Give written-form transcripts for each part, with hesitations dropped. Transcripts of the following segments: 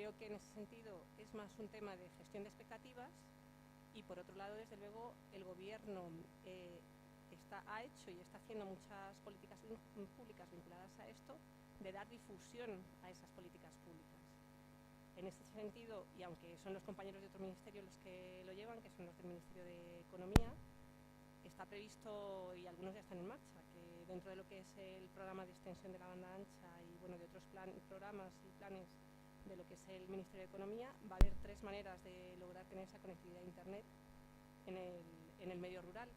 creo que en ese sentido es más un tema de gestión de expectativas y, por otro lado, desde luego, el Gobierno ha hecho y está haciendo muchas políticas públicas vinculadas a esto, de dar difusión a esas políticas públicas. En este sentido, y aunque son los compañeros de otro ministerio los que lo llevan, que son los del Ministerio de Economía, está previsto, y algunos ya están en marcha, que dentro de lo que es el programa de extensión de la banda ancha y bueno, de otros programas y planes de lo que es el Ministerio de Economía, va a haber 3 maneras de lograr tener esa conectividad a Internet en el medio rural.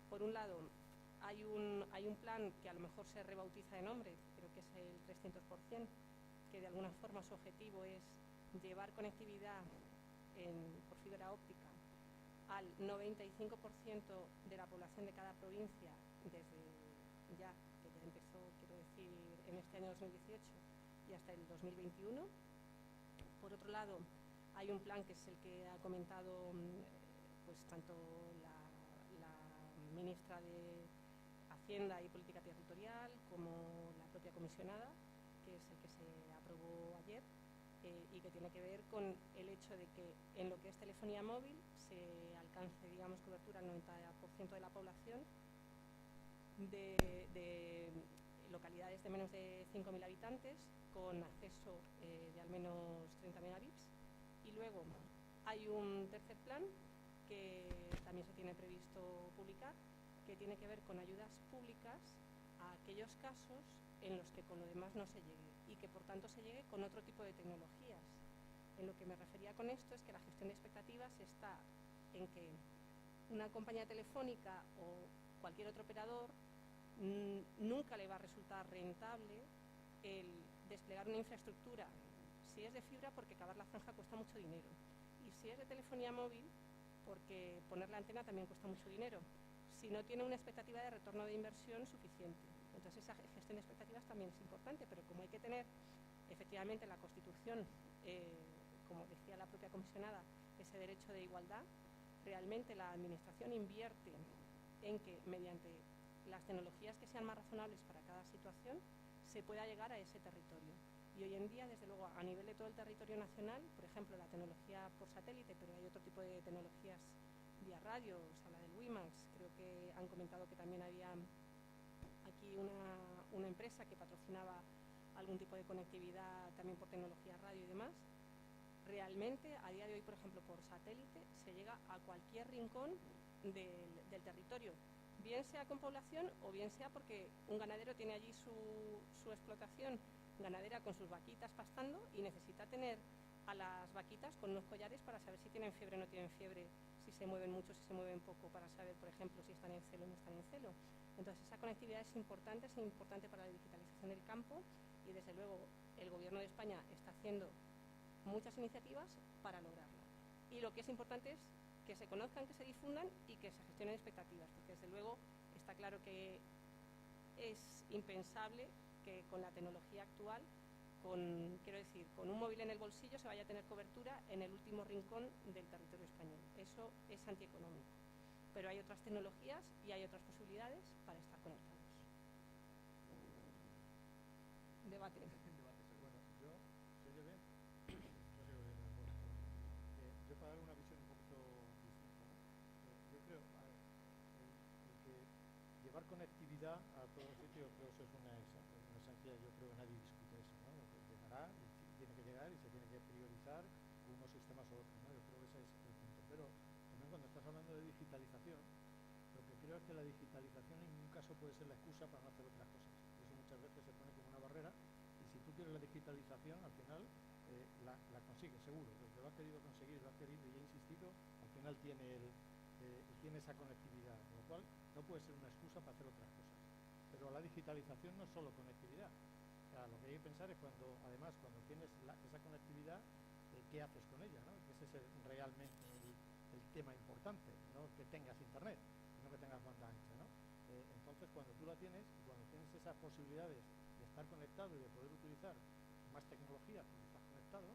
Por un lado, hay un plan que a lo mejor se rebautiza de nombre, creo que es el 300%, que de alguna forma su objetivo es llevar conectividad por fibra óptica al 95% de la población de cada provincia desde que ya empezó, quiero decir, en este año 2018 y hasta el 2021. Por otro lado, hay un plan que es el que ha comentado pues tanto la ministra de Hacienda y Política Territorial como la propia comisionada, que es el que se aprobó ayer, y que tiene que ver con el hecho de que en lo que es telefonía móvil se alcance, digamos, cobertura al 90% de la población de localidades de menos de 5.000 habitantes con acceso de al menos 30 megabits. Y luego hay un tercer plan que también se tiene previsto publicar, que tiene que ver con ayudas públicas a aquellos casos en los que con lo demás no se llegue y que por tanto se llegue con otro tipo de tecnologías. En lo que me refería con esto es que la gestión de expectativas está en que una compañía telefónica o cualquier otro operador nunca le va a resultar rentable el desplegar una infraestructura, si es de fibra, porque cavar la franja cuesta mucho dinero, y si es de telefonía móvil, porque poner la antena también cuesta mucho dinero, si no tiene una expectativa de retorno de inversión suficiente. Entonces esa gestión de expectativas también es importante, pero como hay que tener efectivamente en la Constitución, como decía la propia comisionada, ese derecho de igualdad, realmente la Administración invierte en que mediante las tecnologías que sean más razonables para cada situación se pueda llegar a ese territorio. Y hoy en día, desde luego, a nivel de todo el territorio nacional, por ejemplo, la tecnología por satélite, pero hay otro tipo de tecnologías vía radio, se habla del WiMAX, creo que han comentado que también había aquí una empresa que patrocinaba algún tipo de conectividad también por tecnología radio y demás. Realmente, a día de hoy, por ejemplo, por satélite, se llega a cualquier rincón del territorio, bien sea con población o bien sea porque un ganadero tiene allí su explotación ganadera con sus vaquitas pastando y necesita tener a las vaquitas con unos collares para saber si tienen fiebre o no tienen fiebre, si se mueven mucho, si se mueven poco, para saber, por ejemplo, si están en celo o no están en celo. Entonces, esa conectividad es importante para la digitalización del campo y, desde luego, el Gobierno de España está haciendo muchas iniciativas para lograrla. Y lo que es importante es que se conozcan, que se difundan y que se gestionen expectativas, porque desde luego está claro que es impensable que con la tecnología actual, con un móvil en el bolsillo se vaya a tener cobertura en el último rincón del territorio español. Eso es antieconómico. Pero hay otras tecnologías y hay otras posibilidades para estar conectados. Debate. Bueno, yo para dar una visión un poquito distinta, ¿no? Yo creo el que llevar conectividad a todos los sitios, creo que eso es una esencia, yo creo que nadie discute eso, ¿no? Que llegará y tiene que llegar y se tiene que priorizar unos sistemas u otros, ¿no? Yo creo que ese es el punto. Pero también cuando estás hablando de digitalización, lo que creo es que la digitalización en ningún caso puede ser la excusa para no hacer otras cosas. Eso muchas veces se pone como una barrera y si tú quieres la digitalización, al final la consigues, seguro. Porque lo has querido conseguir, lo has querido y he insistido, al final tiene esa conectividad, lo cual no puede ser una excusa para hacer otras cosas. Pero la digitalización no es solo conectividad. O sea, lo que hay que pensar es cuando tienes esa conectividad, ¿qué haces con ella, ¿no? Ese es realmente el tema importante, no que tengas internet, sino que tengas banda ancha, ¿no? Entonces, cuando tú la tienes, cuando tienes esas posibilidades de estar conectado y de poder utilizar más tecnología cuando estás conectado,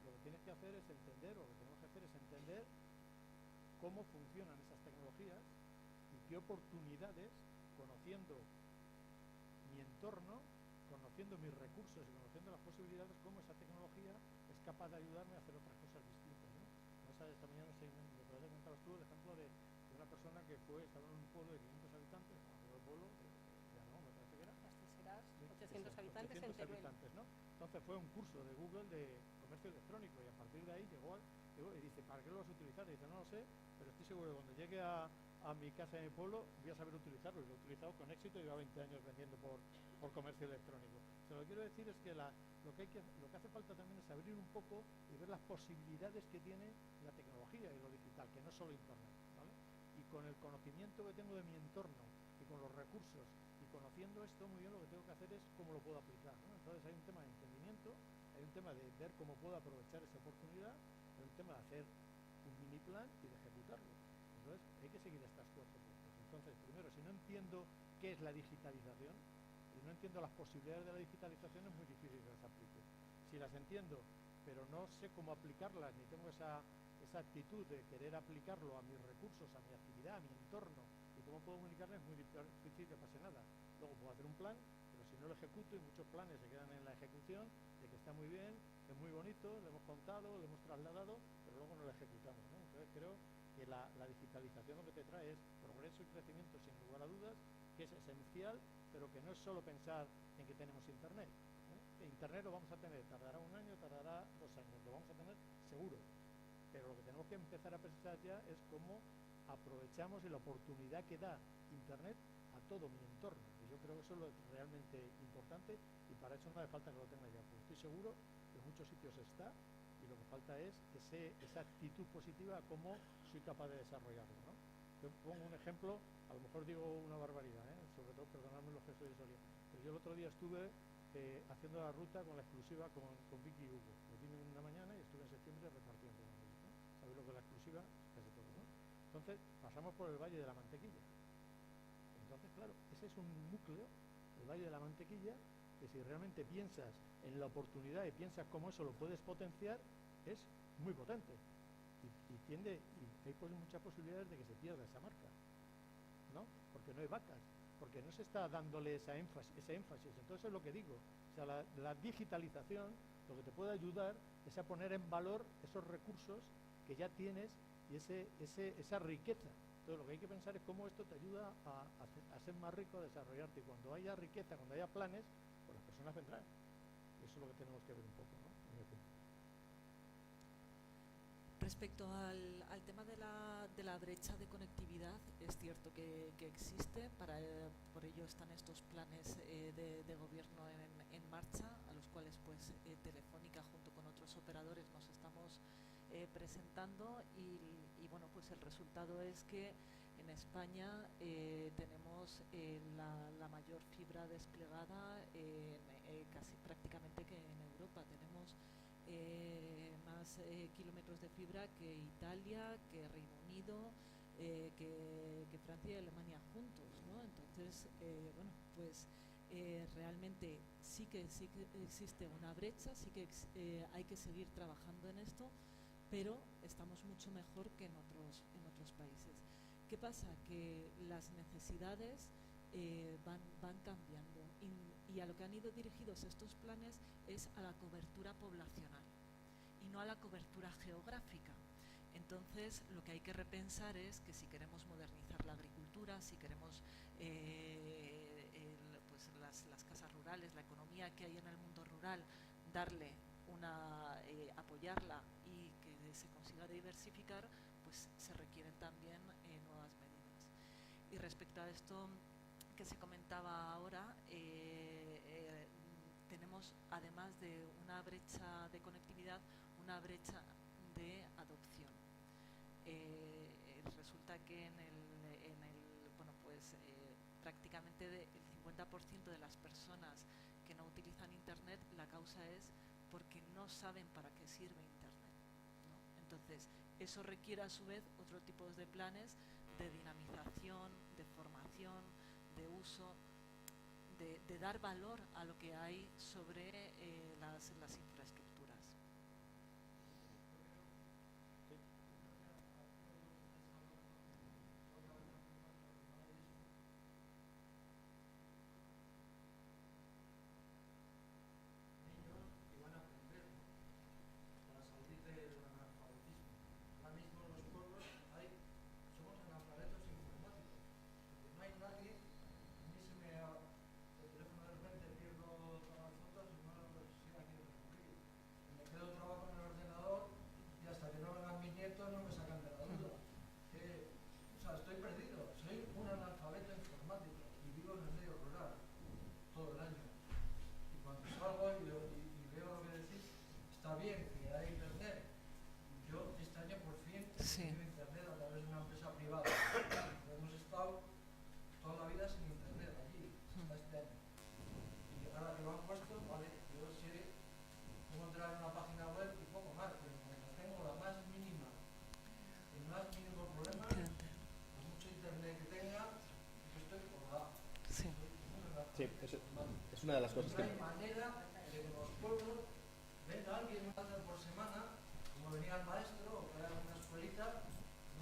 lo que tienes que hacer es entender, o lo que tenemos que hacer es entender cómo funcionan esas tecnologías y qué oportunidades, conociendo mi entorno, conociendo mis recursos y conociendo las posibilidades, cómo esa tecnología capaz de ayudarme a hacer otras cosas distintas, ¿no? Esta mañana me comentabas tú el ejemplo de una persona que estaba en un pueblo de 500 habitantes, el pueblo, ya no, me parece que era. Serás 800 habitantes en Teruel. ¿No? Entonces fue un curso de Google de comercio electrónico y a partir de ahí llegó y dice, ¿para qué lo vas a utilizar? Y dice, no lo sé, pero estoy seguro que cuando llegue a mi casa en mi pueblo voy a saber utilizarlo, y lo he utilizado con éxito y lleva 20 años vendiendo por comercio electrónico. Lo que quiero decir es que lo que hace falta también es abrir un poco y ver las posibilidades que tiene la tecnología y lo digital, que no es solo internet, ¿vale? Y con el conocimiento que tengo de mi entorno y con los recursos y conociendo esto muy bien, lo que tengo que hacer es cómo lo puedo aplicar, ¿no? Entonces hay un tema de entendimiento, hay un tema de ver cómo puedo aprovechar esa oportunidad, hay un tema de hacer un mini plan y de ejecutarlo. Entonces hay que seguir estas 4 puntos. Entonces, primero, si no entiendo qué es la digitalización y no entiendo las posibilidades de la digitalización, es muy difícil que las aplique. Si las entiendo, pero no sé cómo aplicarlas, ni tengo esa actitud de querer aplicarlo a mis recursos, a mi actividad, a mi entorno, y cómo puedo comunicarles, es muy difícil que pase nada. Luego puedo hacer un plan, pero si no lo ejecuto, y muchos planes se quedan en la ejecución, de que está muy bien, es muy bonito, lo hemos contado, lo hemos trasladado, pero luego no lo ejecutamos, ¿no? Entonces creo que la digitalización lo que te trae es progreso y crecimiento, sin lugar a dudas, que es esencial, pero que no es solo pensar en que tenemos internet, ¿eh? Internet lo vamos a tener, tardará 1 año, tardará 2 años, lo vamos a tener seguro, pero lo que tenemos que empezar a pensar ya es cómo aprovechamos la oportunidad que da internet a todo mi entorno, y yo creo que eso es lo realmente importante, y para eso no hace falta que lo tenga ya, porque estoy seguro que en muchos sitios está, y lo que falta es esa actitud positiva a cómo soy capaz de desarrollarlo, ¿no? Yo pongo un ejemplo, a lo mejor digo una barbaridad, sobre todo perdonadme los que soy de Soria, pero yo el otro día estuve haciendo la ruta con la exclusiva con Vicky y Hugo. Lo vine una mañana y estuve en septiembre repartiendo, ¿no? ¿Sabéis lo que es la exclusiva? Casi todo, ¿no? Entonces pasamos por el Valle de la Mantequilla. Entonces, claro, ese es un núcleo, el Valle de la Mantequilla, que si realmente piensas en la oportunidad y piensas cómo eso lo puedes potenciar, es muy potente. Y hay muchas posibilidades de que se pierda esa marca, ¿no? Porque no hay vacas, porque no se está dándole ese énfasis. Entonces es lo que digo, o sea, la digitalización lo que te puede ayudar es a poner en valor esos recursos que ya tienes y esa riqueza. Entonces lo que hay que pensar es cómo esto te ayuda a ser más rico, a desarrollarte, y cuando haya riqueza, cuando haya planes, pues las personas vendrán. Eso es lo que tenemos que ver un poco, ¿no? Respecto al tema de la brecha de conectividad, es cierto que existe, por ello están estos planes de gobierno en marcha, a los cuales pues Telefónica junto con otros operadores nos estamos presentando, y bueno, pues el resultado es que en España tenemos la mayor fibra desplegada casi prácticamente que en Europa. Tenemos más kilómetros de fibra que Italia, que Reino Unido, que Francia y Alemania juntos, ¿no? Entonces, bueno, pues realmente sí que existe una brecha, sí que hay que seguir trabajando en esto, pero estamos mucho mejor que en otros países. ¿Qué pasa? Que las necesidades van cambiando, y a lo que han ido dirigidos estos planes es a la cobertura poblacional y no a la cobertura geográfica. Entonces lo que hay que repensar es que si queremos modernizar la agricultura, si queremos pues las casas rurales, la economía que hay en el mundo rural, apoyarla y que se consiga diversificar, pues se requieren también nuevas medidas. Y respecto a esto que se comentaba ahora, tenemos, además de una brecha de conectividad, una brecha de adopción. Resulta que prácticamente el 50% de las personas que no utilizan internet, la causa es porque no saben para qué sirve internet, ¿no? Entonces eso requiere a su vez otro tipo de planes de dinamización, de formación, de uso, de dar valor a lo que hay sobre las infraestructuras. Sí, es una de las cosas que... No hay manera de que los pueblos venga alguien una vez por semana, como venía el maestro, o que haya una escuelita,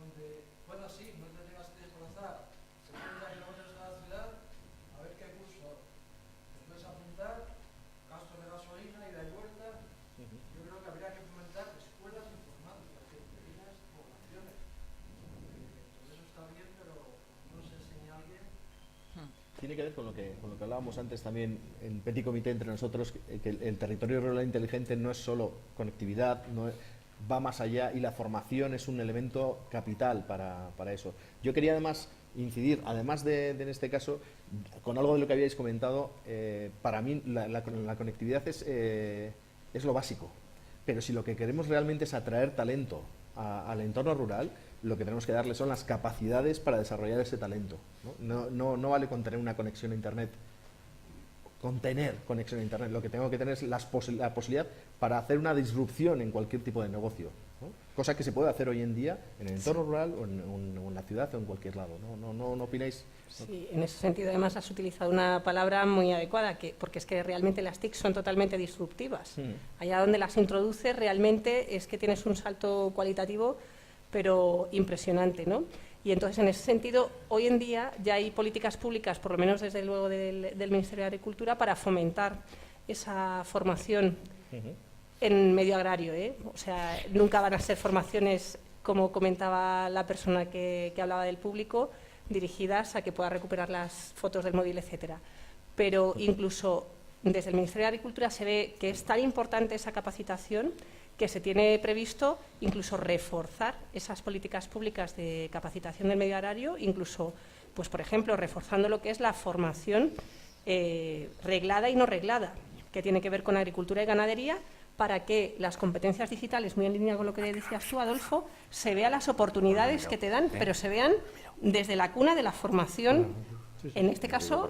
donde puedas ir, no te tengas que desplazar 70 kilómetros a la ciudad a ver qué curso te puedes apuntar, gasto de gasolina, ida y vuelta. Yo creo que habría que fomentar escuelas informáticas en pequeñas poblaciones. Todo eso está bien, pero no se enseña a alguien. Tiene que ver con lo que hablábamos antes también en Petit Comité entre nosotros, que el territorio rural inteligente no es solo conectividad, va más allá, y la formación es un elemento capital para eso. Yo quería además incidir, además de en este caso, con algo de lo que habíais comentado. Para mí la conectividad es lo básico, pero si lo que queremos realmente es atraer talento al entorno rural, lo que tenemos que darle son las capacidades para desarrollar ese talento, ¿no? No vale con tener una conexión a Internet, lo que tengo que tener es la posibilidad para hacer una disrupción en cualquier tipo de negocio, ¿no? Cosa que se puede hacer hoy en día en el entorno rural o en la ciudad o en cualquier lado. ¿No opináis? Sí, en ese sentido además has utilizado una palabra muy adecuada, porque es que realmente las TIC son totalmente disruptivas. Allá donde las introduces realmente es que tienes un salto cualitativo pero impresionante, ¿no? Y entonces, en ese sentido, hoy en día ya hay políticas públicas, por lo menos desde luego del Ministerio de Agricultura, para fomentar esa formación en medio agrario, ¿eh? O sea, nunca van a ser formaciones, como comentaba la persona que hablaba del público, dirigidas a que pueda recuperar las fotos del móvil, etcétera. Pero incluso desde el Ministerio de Agricultura se ve que es tan importante esa capacitación que se tiene previsto incluso reforzar esas políticas públicas de capacitación del medio agrario, incluso, pues por ejemplo, reforzando lo que es la formación reglada y no reglada, que tiene que ver con agricultura y ganadería, para que las competencias digitales, muy en línea con lo que decías tú, Adolfo, se vean las oportunidades que te dan, pero se vean desde la cuna de la formación, en este caso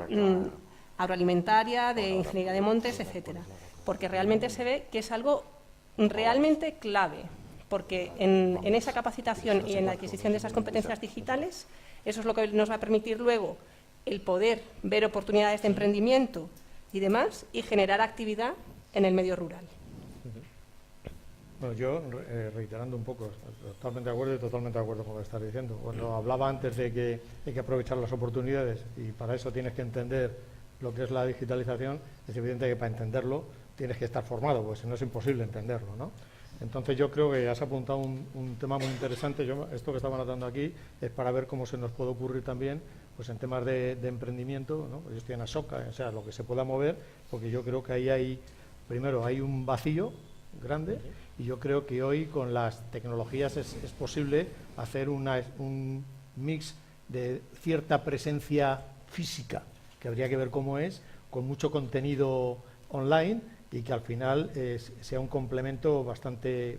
agroalimentaria, de ingeniería de montes, etcétera, porque realmente se ve que es algo realmente clave, porque en esa capacitación y en la adquisición de esas competencias digitales, eso es lo que nos va a permitir luego el poder ver oportunidades de emprendimiento y demás, y generar actividad en el medio rural. Bueno, yo, reiterando un poco, totalmente de acuerdo con lo que estás diciendo. Cuando hablaba antes de que hay que aprovechar las oportunidades, y para eso tienes que entender lo que es la digitalización, es evidente que para entenderlo tienes que estar formado, pues si no es imposible entenderlo, ¿no? Entonces yo creo que has apuntado un tema muy interesante. Esto que estaba anotando aquí es para ver cómo se nos puede ocurrir también, pues en temas de emprendimiento, ¿no? Yo estoy en Asoka, o sea, lo que se pueda mover, porque yo creo que ahí primero hay un vacío grande, y yo creo que hoy con las tecnologías es posible hacer un mix de cierta presencia física, que habría que ver cómo es, con mucho contenido online, y que al final sea un complemento bastante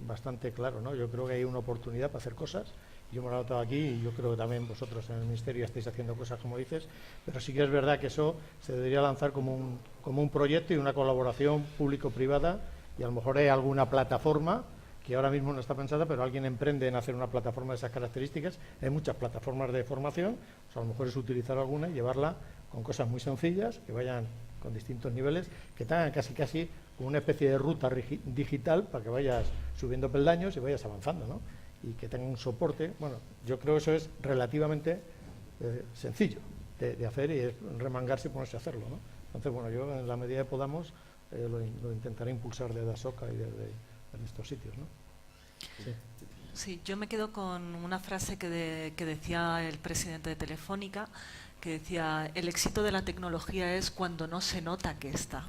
claro, ¿no? Yo creo que hay una oportunidad para hacer cosas. Yo me lo he notado aquí, y yo creo que también vosotros en el Ministerio estáis haciendo cosas como dices, pero sí que es verdad que eso se debería lanzar como un proyecto y una colaboración público-privada, y a lo mejor hay alguna plataforma que ahora mismo no está pensada, pero alguien emprende en hacer una plataforma de esas características. Hay muchas plataformas de formación, pues a lo mejor es utilizar alguna y llevarla con cosas muy sencillas, que vayan con distintos niveles, que tengan casi como una especie de ruta digital para que vayas subiendo peldaños y vayas avanzando, ¿no? Y que tenga un soporte. Bueno, yo creo que eso es relativamente sencillo de hacer, y es remangarse y ponerse a hacerlo, ¿no? Entonces, bueno, yo en la medida que podamos lo intentaré impulsar desde Asoka y desde estos sitios, ¿no? Sí. Sí, yo me quedo con una frase que decía el presidente de Telefónica, que decía: el éxito de la tecnología es cuando no se nota que está,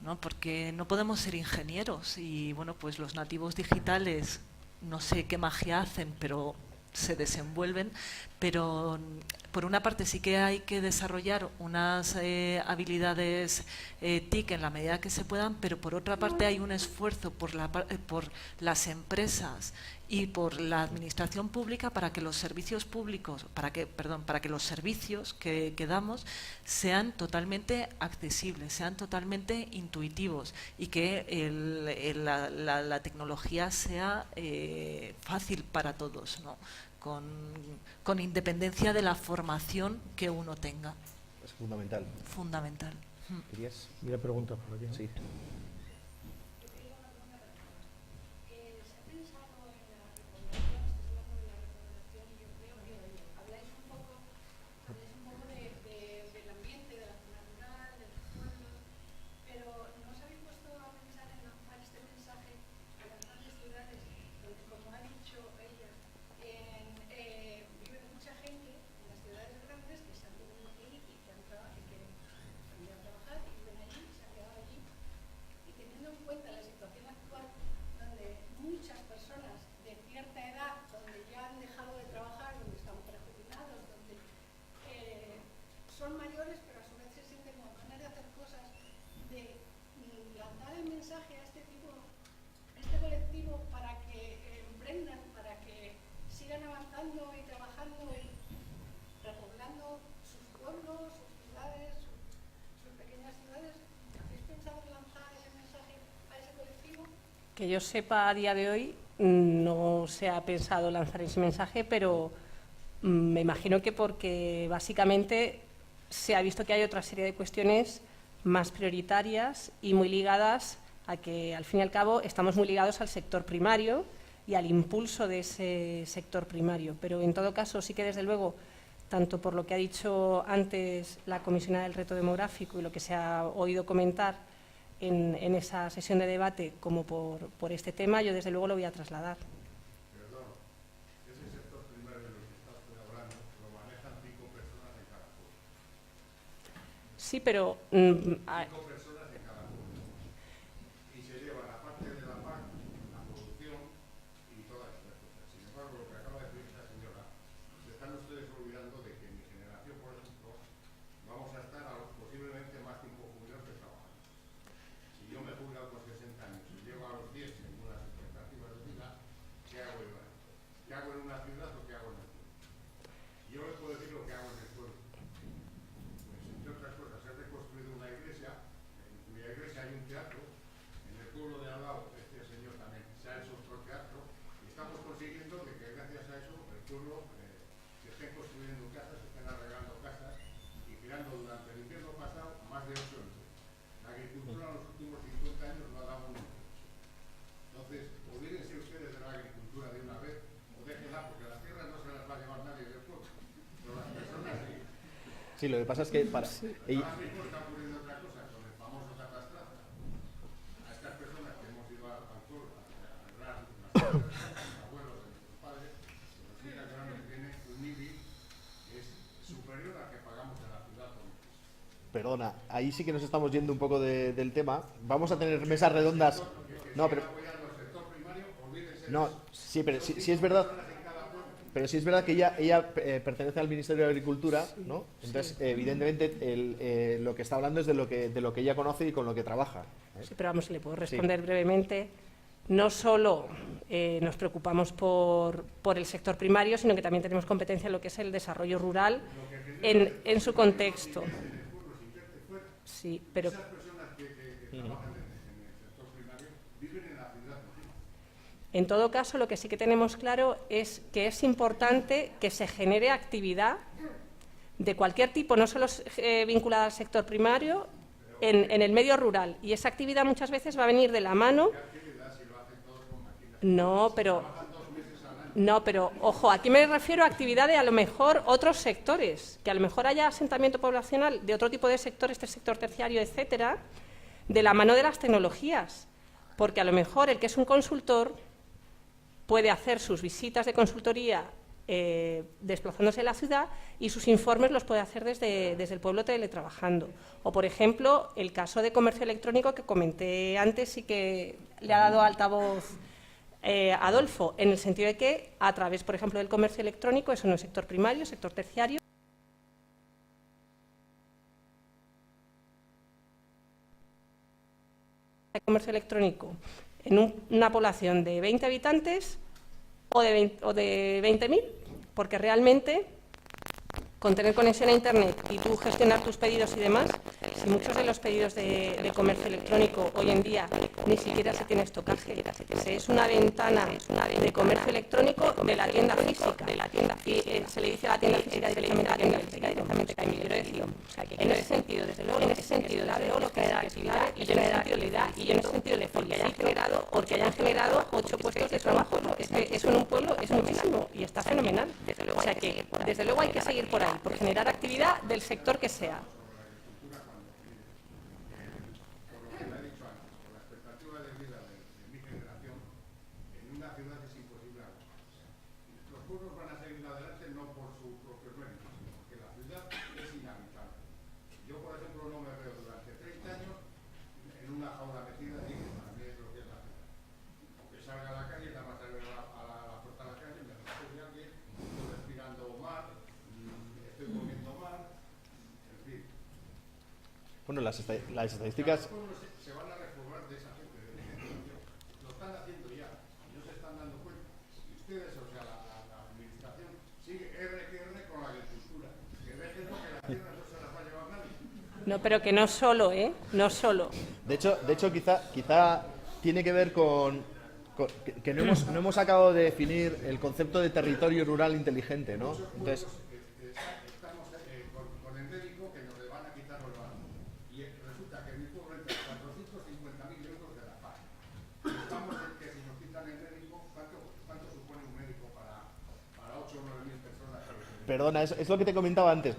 ¿no? Porque no podemos ser ingenieros, y bueno, pues los nativos digitales no sé qué magia hacen, pero se desenvuelven. Pero por una parte sí que hay que desarrollar unas habilidades TIC en la medida que se puedan, pero por otra parte hay un esfuerzo por las empresas y por la administración pública para que los servicios públicos, para que los servicios que damos sean totalmente accesibles, sean totalmente intuitivos, y que la tecnología sea fácil para todos, ¿no? Con independencia de la formación que uno tenga. Es fundamental. Fundamental. ¿Querías? Mira, preguntas por aquí, ¿no? Sí. son mayores, pero a su vez se sienten con ganas de hacer cosas, de lanzar el mensaje a este tipo, a este colectivo, para que emprendan, para que sigan avanzando y trabajando y repoblando sus pueblos, sus ciudades, sus pequeñas ciudades. ¿Habéis pensado en lanzar ese mensaje a ese colectivo? Que yo sepa, a día de hoy no se ha pensado lanzar ese mensaje, pero me imagino que porque básicamente se ha visto que hay otra serie de cuestiones más prioritarias y muy ligadas a que, al fin y al cabo, estamos muy ligados al sector primario y al impulso de ese sector primario. Pero, en todo caso, sí que, desde luego, tanto por lo que ha dicho antes la comisionada del reto demográfico y lo que se ha oído comentar en esa sesión de debate, como por este tema, yo, desde luego, lo voy a trasladar. Sí, pero... 5 personas en cada pueblo. Y se lleva la parte de la PAC, la producción y todas estas cosas. Sin embargo, lo que acaba de decir esta señora, se están ustedes olvidando de que en mi generación, por ejemplo, vamos a estar posiblemente más tiempo jubilados que trabajando. Si yo me he jubilado con 60 años y llego a los 10 en unas expectativas de vida, ¿qué hago yo? ¿Qué hago en una ciudad o qué hago en el pueblo? Yo les puedo decir lo que hago en el pueblo. Entre otras cosas, he reconstruido una iglesia, en cuya iglesia hay un teatro, en el pueblo de al lado, este señor también se ha hecho otro teatro, y estamos consiguiendo de que gracias a eso el pueblo se estén construyendo casas, se estén arreglando casas y creando durante el invierno pasado más de 8 empleos. La agricultura en los últimos 50 años no ha dado un empleo. Entonces, olvídense ustedes de la agricultura de una vez, o déjenla, porque las tierras no se las va a llevar nadie del pueblo, pero las personas sí. Sí, lo que pasa es que para... Ahora mismo está ocurriendo otra cosa con el famoso catastral. A estas personas que hemos ido al pueblo a arreglar las casas de nuestros abuelos, de nuestros padres, resulta que ahora nos viene un IBI que es superior al que pagamos en la ciudad. Perdona, ahí sí que nos estamos yendo un poco del tema. Vamos a tener mesas redondas... No, pero... No, sí, pero sí es verdad... Pero sí es verdad que ella pertenece al Ministerio de Agricultura, ¿no? Entonces, evidentemente, lo que está hablando es de lo que ella conoce y con lo que trabaja. Sí, pero vamos, le puedo responder brevemente. No solo nos preocupamos por el sector primario, sino que también tenemos competencia en lo que es el desarrollo rural en su contexto. Sí, pero... En todo caso, lo que sí que tenemos claro es que es importante que se genere actividad de cualquier tipo, no solo vinculada al sector primario, en el medio rural. Y esa actividad muchas veces va a venir de la mano... No, pero ojo, aquí me refiero a actividad de, a lo mejor, otros sectores, que a lo mejor haya asentamiento poblacional de otro tipo de sectores, este sector terciario, etcétera, de la mano de las tecnologías. Porque a lo mejor el que es un consultor puede hacer sus visitas de consultoría desplazándose a la ciudad y sus informes los puede hacer desde el pueblo teletrabajando. O, por ejemplo, el caso de comercio electrónico que comenté antes y que le ha dado altavoz Adolfo, en el sentido de que, a través, por ejemplo, del comercio electrónico, eso no es sector primario, sector terciario. El comercio electrónico en una población de 20 habitantes o de 20.000, porque realmente con tener conexión a Internet y tú gestionar tus pedidos y demás, muchos de los pedidos de comercio electrónico hoy en día ni siquiera se tiene estocaje. Es una ventana de comercio electrónico de la tienda física. Y se le dice a la tienda física directamente que hay millones de decir. O sea, que en ese sentido, desde luego, en ese sentido, la veo lo que genera actividad y yo en ese sentido le felicito porque hayan generado 8 puestos de trabajo. ¿No? Es que eso en un pueblo es muchísimo y está fenomenal. O sea que, desde luego, hay que seguir por ahí, por generar actividad del sector que sea. Bueno, las estadísticas... Se van a reformar de esa gente, lo están haciendo ya, no se están dando cuenta. Y ustedes, o sea, la administración sigue R con la agricultura, que dejen que la tierra no se las va a llevar nadie. No, pero que no solo, no solo. De hecho quizá tiene que ver con que no hemos acabado de definir el concepto de territorio rural inteligente, ¿no? Entonces, estamos con el médico que nos le van a quitar los bancos. Y resulta que mi pueblo entra 450.000 euros de la PAC. Estamos en que si nos quitan el médico, ¿cuánto supone un médico para 8 o 9.000 personas? Perdona, es lo que te comentaba antes.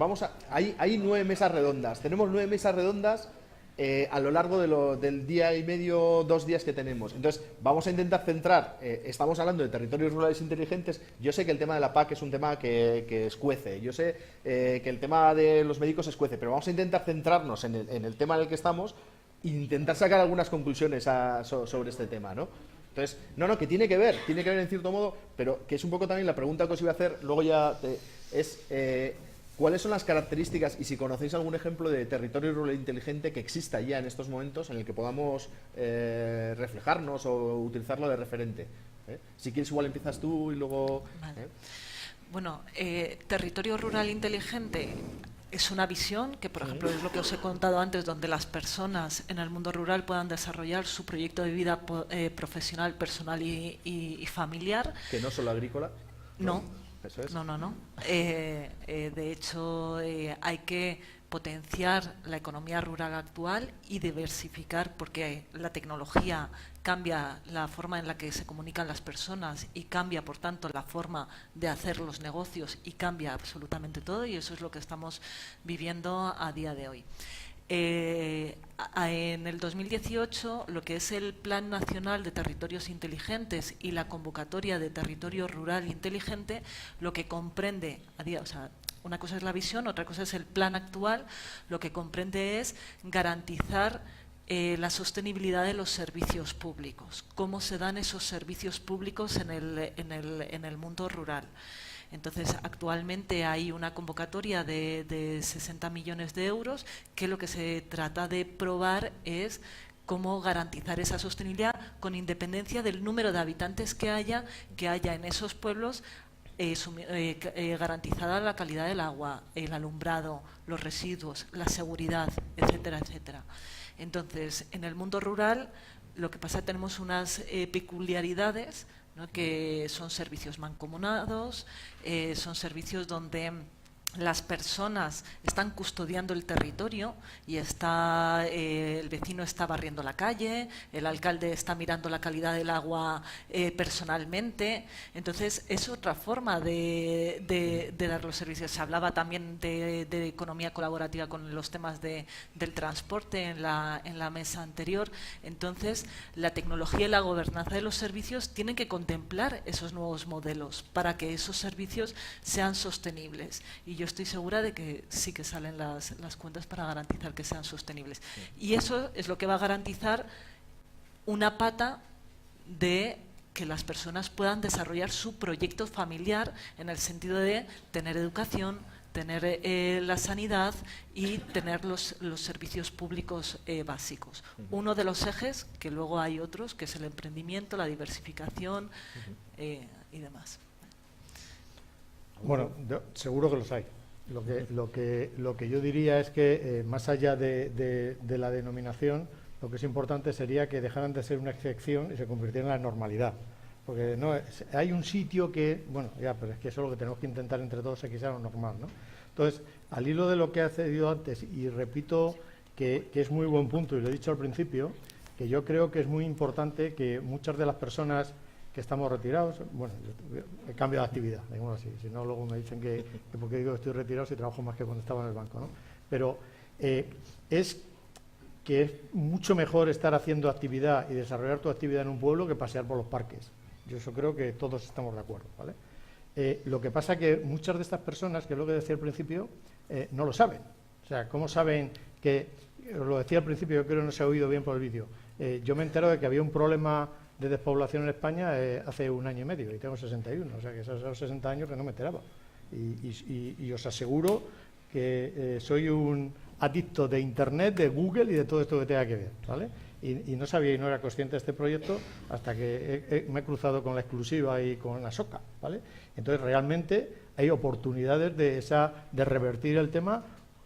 Hay 9 mesas redondas. Tenemos 9 mesas redondas a lo largo del día y medio, 2 días que tenemos. Entonces, vamos a intentar centrar, estamos hablando de territorios rurales inteligentes. Yo sé que el tema de la PAC es un tema que escuece. Yo sé que el tema de los médicos escuece, pero vamos a intentar centrarnos en el tema en el que estamos e intentar sacar algunas conclusiones sobre este tema, ¿no? Entonces, que tiene que ver en cierto modo, pero que es un poco también la pregunta que os iba a hacer, luego ya ¿cuáles son las características y si conocéis algún ejemplo de territorio rural inteligente que exista ya en estos momentos en el que podamos reflejarnos o utilizarlo de referente? Si quieres, igual empiezas tú y luego... Vale. Bueno, territorio rural inteligente es una visión que, por ejemplo, es lo que os he contado antes, donde las personas en el mundo rural puedan desarrollar su proyecto de vida profesional, personal y familiar. ¿Que no solo agrícola? No. Eso es. No. De hecho, hay que potenciar la economía rural actual y diversificar, porque la tecnología cambia la forma en la que se comunican las personas y cambia, por tanto, la forma de hacer los negocios y cambia absolutamente todo, y eso es lo que estamos viviendo a día de hoy. En el 2018, lo que es el Plan Nacional de Territorios Inteligentes y la convocatoria de Territorio Rural Inteligente, lo que comprende, o sea, una cosa es la visión, otra cosa es el plan actual, lo que comprende es garantizar la sostenibilidad de los servicios públicos, cómo se dan esos servicios públicos en el mundo rural. Entonces, actualmente hay una convocatoria de 60 millones de euros que lo que se trata de probar es cómo garantizar esa sostenibilidad con independencia del número de habitantes que haya en esos pueblos, garantizada la calidad del agua, el alumbrado, los residuos, la seguridad, etcétera, etcétera. Entonces, en el mundo rural, lo que pasa es que tenemos unas peculiaridades, ¿no?, que son servicios mancomunados, son servicios donde las personas están custodiando el territorio y el vecino está barriendo la calle, el alcalde está mirando la calidad del agua personalmente. Entonces, es otra forma de dar los servicios. Se hablaba también de economía colaborativa con los temas del transporte en la mesa anterior. Entonces, la tecnología y la gobernanza de los servicios tienen que contemplar esos nuevos modelos para que esos servicios sean sostenibles. Y yo estoy segura de que sí que salen las cuentas para garantizar que sean sostenibles. Y eso es lo que va a garantizar una pata de que las personas puedan desarrollar su proyecto familiar en el sentido de tener educación, tener la sanidad y tener los servicios públicos básicos. Uno de los ejes, que luego hay otros, que es el emprendimiento, la diversificación y demás. Bueno, seguro que los hay. Lo que yo diría es que, más allá de la denominación, lo que es importante sería que dejaran de ser una excepción y se convirtieran en la normalidad. Porque no hay un sitio que, bueno, ya, pero es que eso es lo que tenemos que intentar entre todos, es que sea lo normal, ¿no? Entonces, al hilo de lo que ha cedido antes, y repito que es muy buen punto, y lo he dicho al principio, que yo creo que es muy importante que muchas de las personas que estamos retirados, bueno, yo he cambiado de actividad, digamos así, si no luego me dicen que porque digo que estoy retirado si trabajo más que cuando estaba en el banco, ¿no? Pero es que es mucho mejor estar haciendo actividad y desarrollar tu actividad en un pueblo que pasear por los parques. Yo eso creo que todos estamos de acuerdo, ¿vale? Lo que pasa que muchas de estas personas, que es lo que decía al principio, no lo saben. O sea, ¿cómo saben que, os lo decía al principio, yo creo que no se ha oído bien por el vídeo, yo me entero de que había un problema de despoblación en España hace 1 año y medio, y tengo 61, o sea que esos 60 años que no me enteraba. Y os aseguro que soy un adicto de Internet, de Google y de todo esto que tenga que ver, ¿vale? Y no sabía y no era consciente de este proyecto hasta que me he cruzado con la exclusiva y con la SOCA, ¿vale? Entonces, realmente hay oportunidades de revertir el tema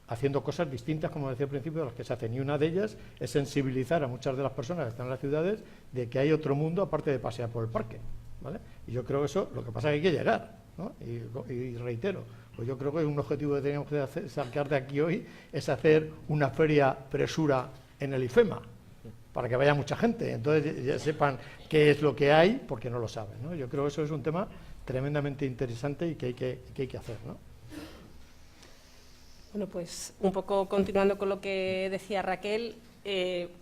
haciendo cosas distintas, como decía al principio, de las que se hacen. Y una de ellas es sensibilizar a muchas de las personas que están en las ciudades de que hay otro mundo aparte de pasear por el parque, ¿vale? Y yo creo que eso, lo que pasa es que hay que llegar, ¿no? Y reitero, pues yo creo que un objetivo que teníamos que sacar de aquí hoy es hacer una feria presura en el IFEMA, para que vaya mucha gente, entonces ya sepan qué es lo que hay, porque no lo saben, ¿no? Yo creo que eso es un tema tremendamente interesante y que hay que hacer, ¿no? Bueno, pues un poco continuando con lo que decía Raquel,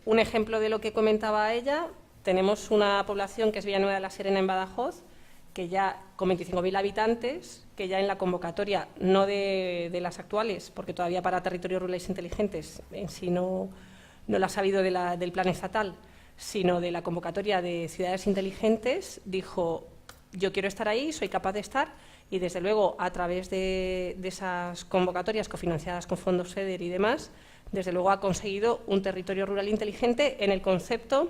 un ejemplo de lo que comentaba ella, tenemos una población que es Villanueva de la Serena en Badajoz, que ya con 25.000 habitantes, que ya en la convocatoria, no de las actuales, porque todavía para territorios rurales inteligentes en sí no la ha sabido del plan estatal, sino de la convocatoria de ciudades inteligentes, dijo, yo quiero estar ahí, soy capaz de estar, y desde luego a través de esas convocatorias cofinanciadas con fondos FEDER y demás, desde luego ha conseguido un territorio rural inteligente en el concepto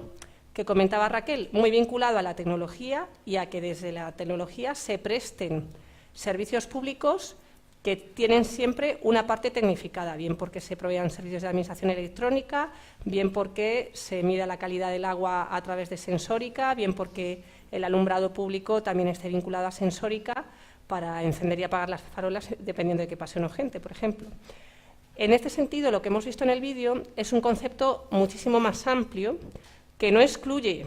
que comentaba Raquel, muy vinculado a la tecnología y a que desde la tecnología se presten servicios públicos que tienen siempre una parte tecnificada, bien porque se provean servicios de administración electrónica, bien porque se mida la calidad del agua a través de sensórica, bien porque el alumbrado público también esté vinculado a sensórica para encender y apagar las farolas dependiendo de que pase o no gente, por ejemplo. En este sentido, lo que hemos visto en el vídeo es un concepto muchísimo más amplio que no excluye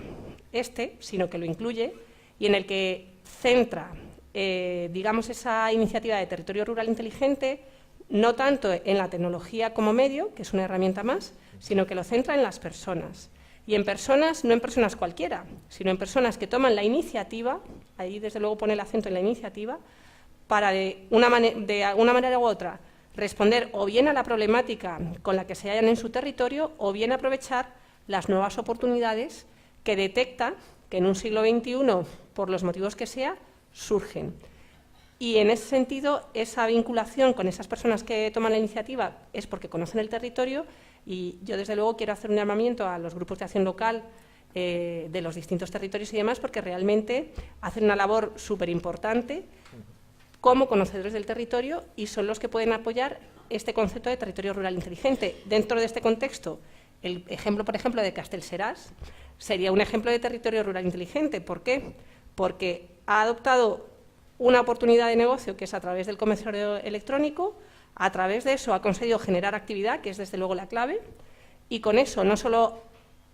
sino que lo incluye y en el que centra digamos, esa iniciativa de territorio rural inteligente, no tanto en la tecnología como medio, que es una herramienta más, sino que lo centra en las personas. Y en personas, no en personas cualquiera, sino en personas que toman la iniciativa, ahí desde luego pone el acento en la iniciativa, para de una manera u otra responder o bien a la problemática con la que se hallan en su territorio o bien aprovechar las nuevas oportunidades que detecta que en un siglo XXI, por los motivos que sea, surgen. Y en ese sentido, esa vinculación con esas personas que toman la iniciativa es porque conocen el territorio y yo desde luego quiero hacer un llamamiento a los grupos de acción local de los distintos territorios y demás porque realmente hacen una labor súper importante como conocedores del territorio y son los que pueden apoyar este concepto de territorio rural inteligente. Dentro de este contexto, el ejemplo, por ejemplo, de Castellseràs sería un ejemplo de territorio rural inteligente. ¿Por qué? Porque ha adoptado una oportunidad de negocio que es a través del comercio electrónico, a través de eso ha conseguido generar actividad, que es desde luego la clave, y con eso no solo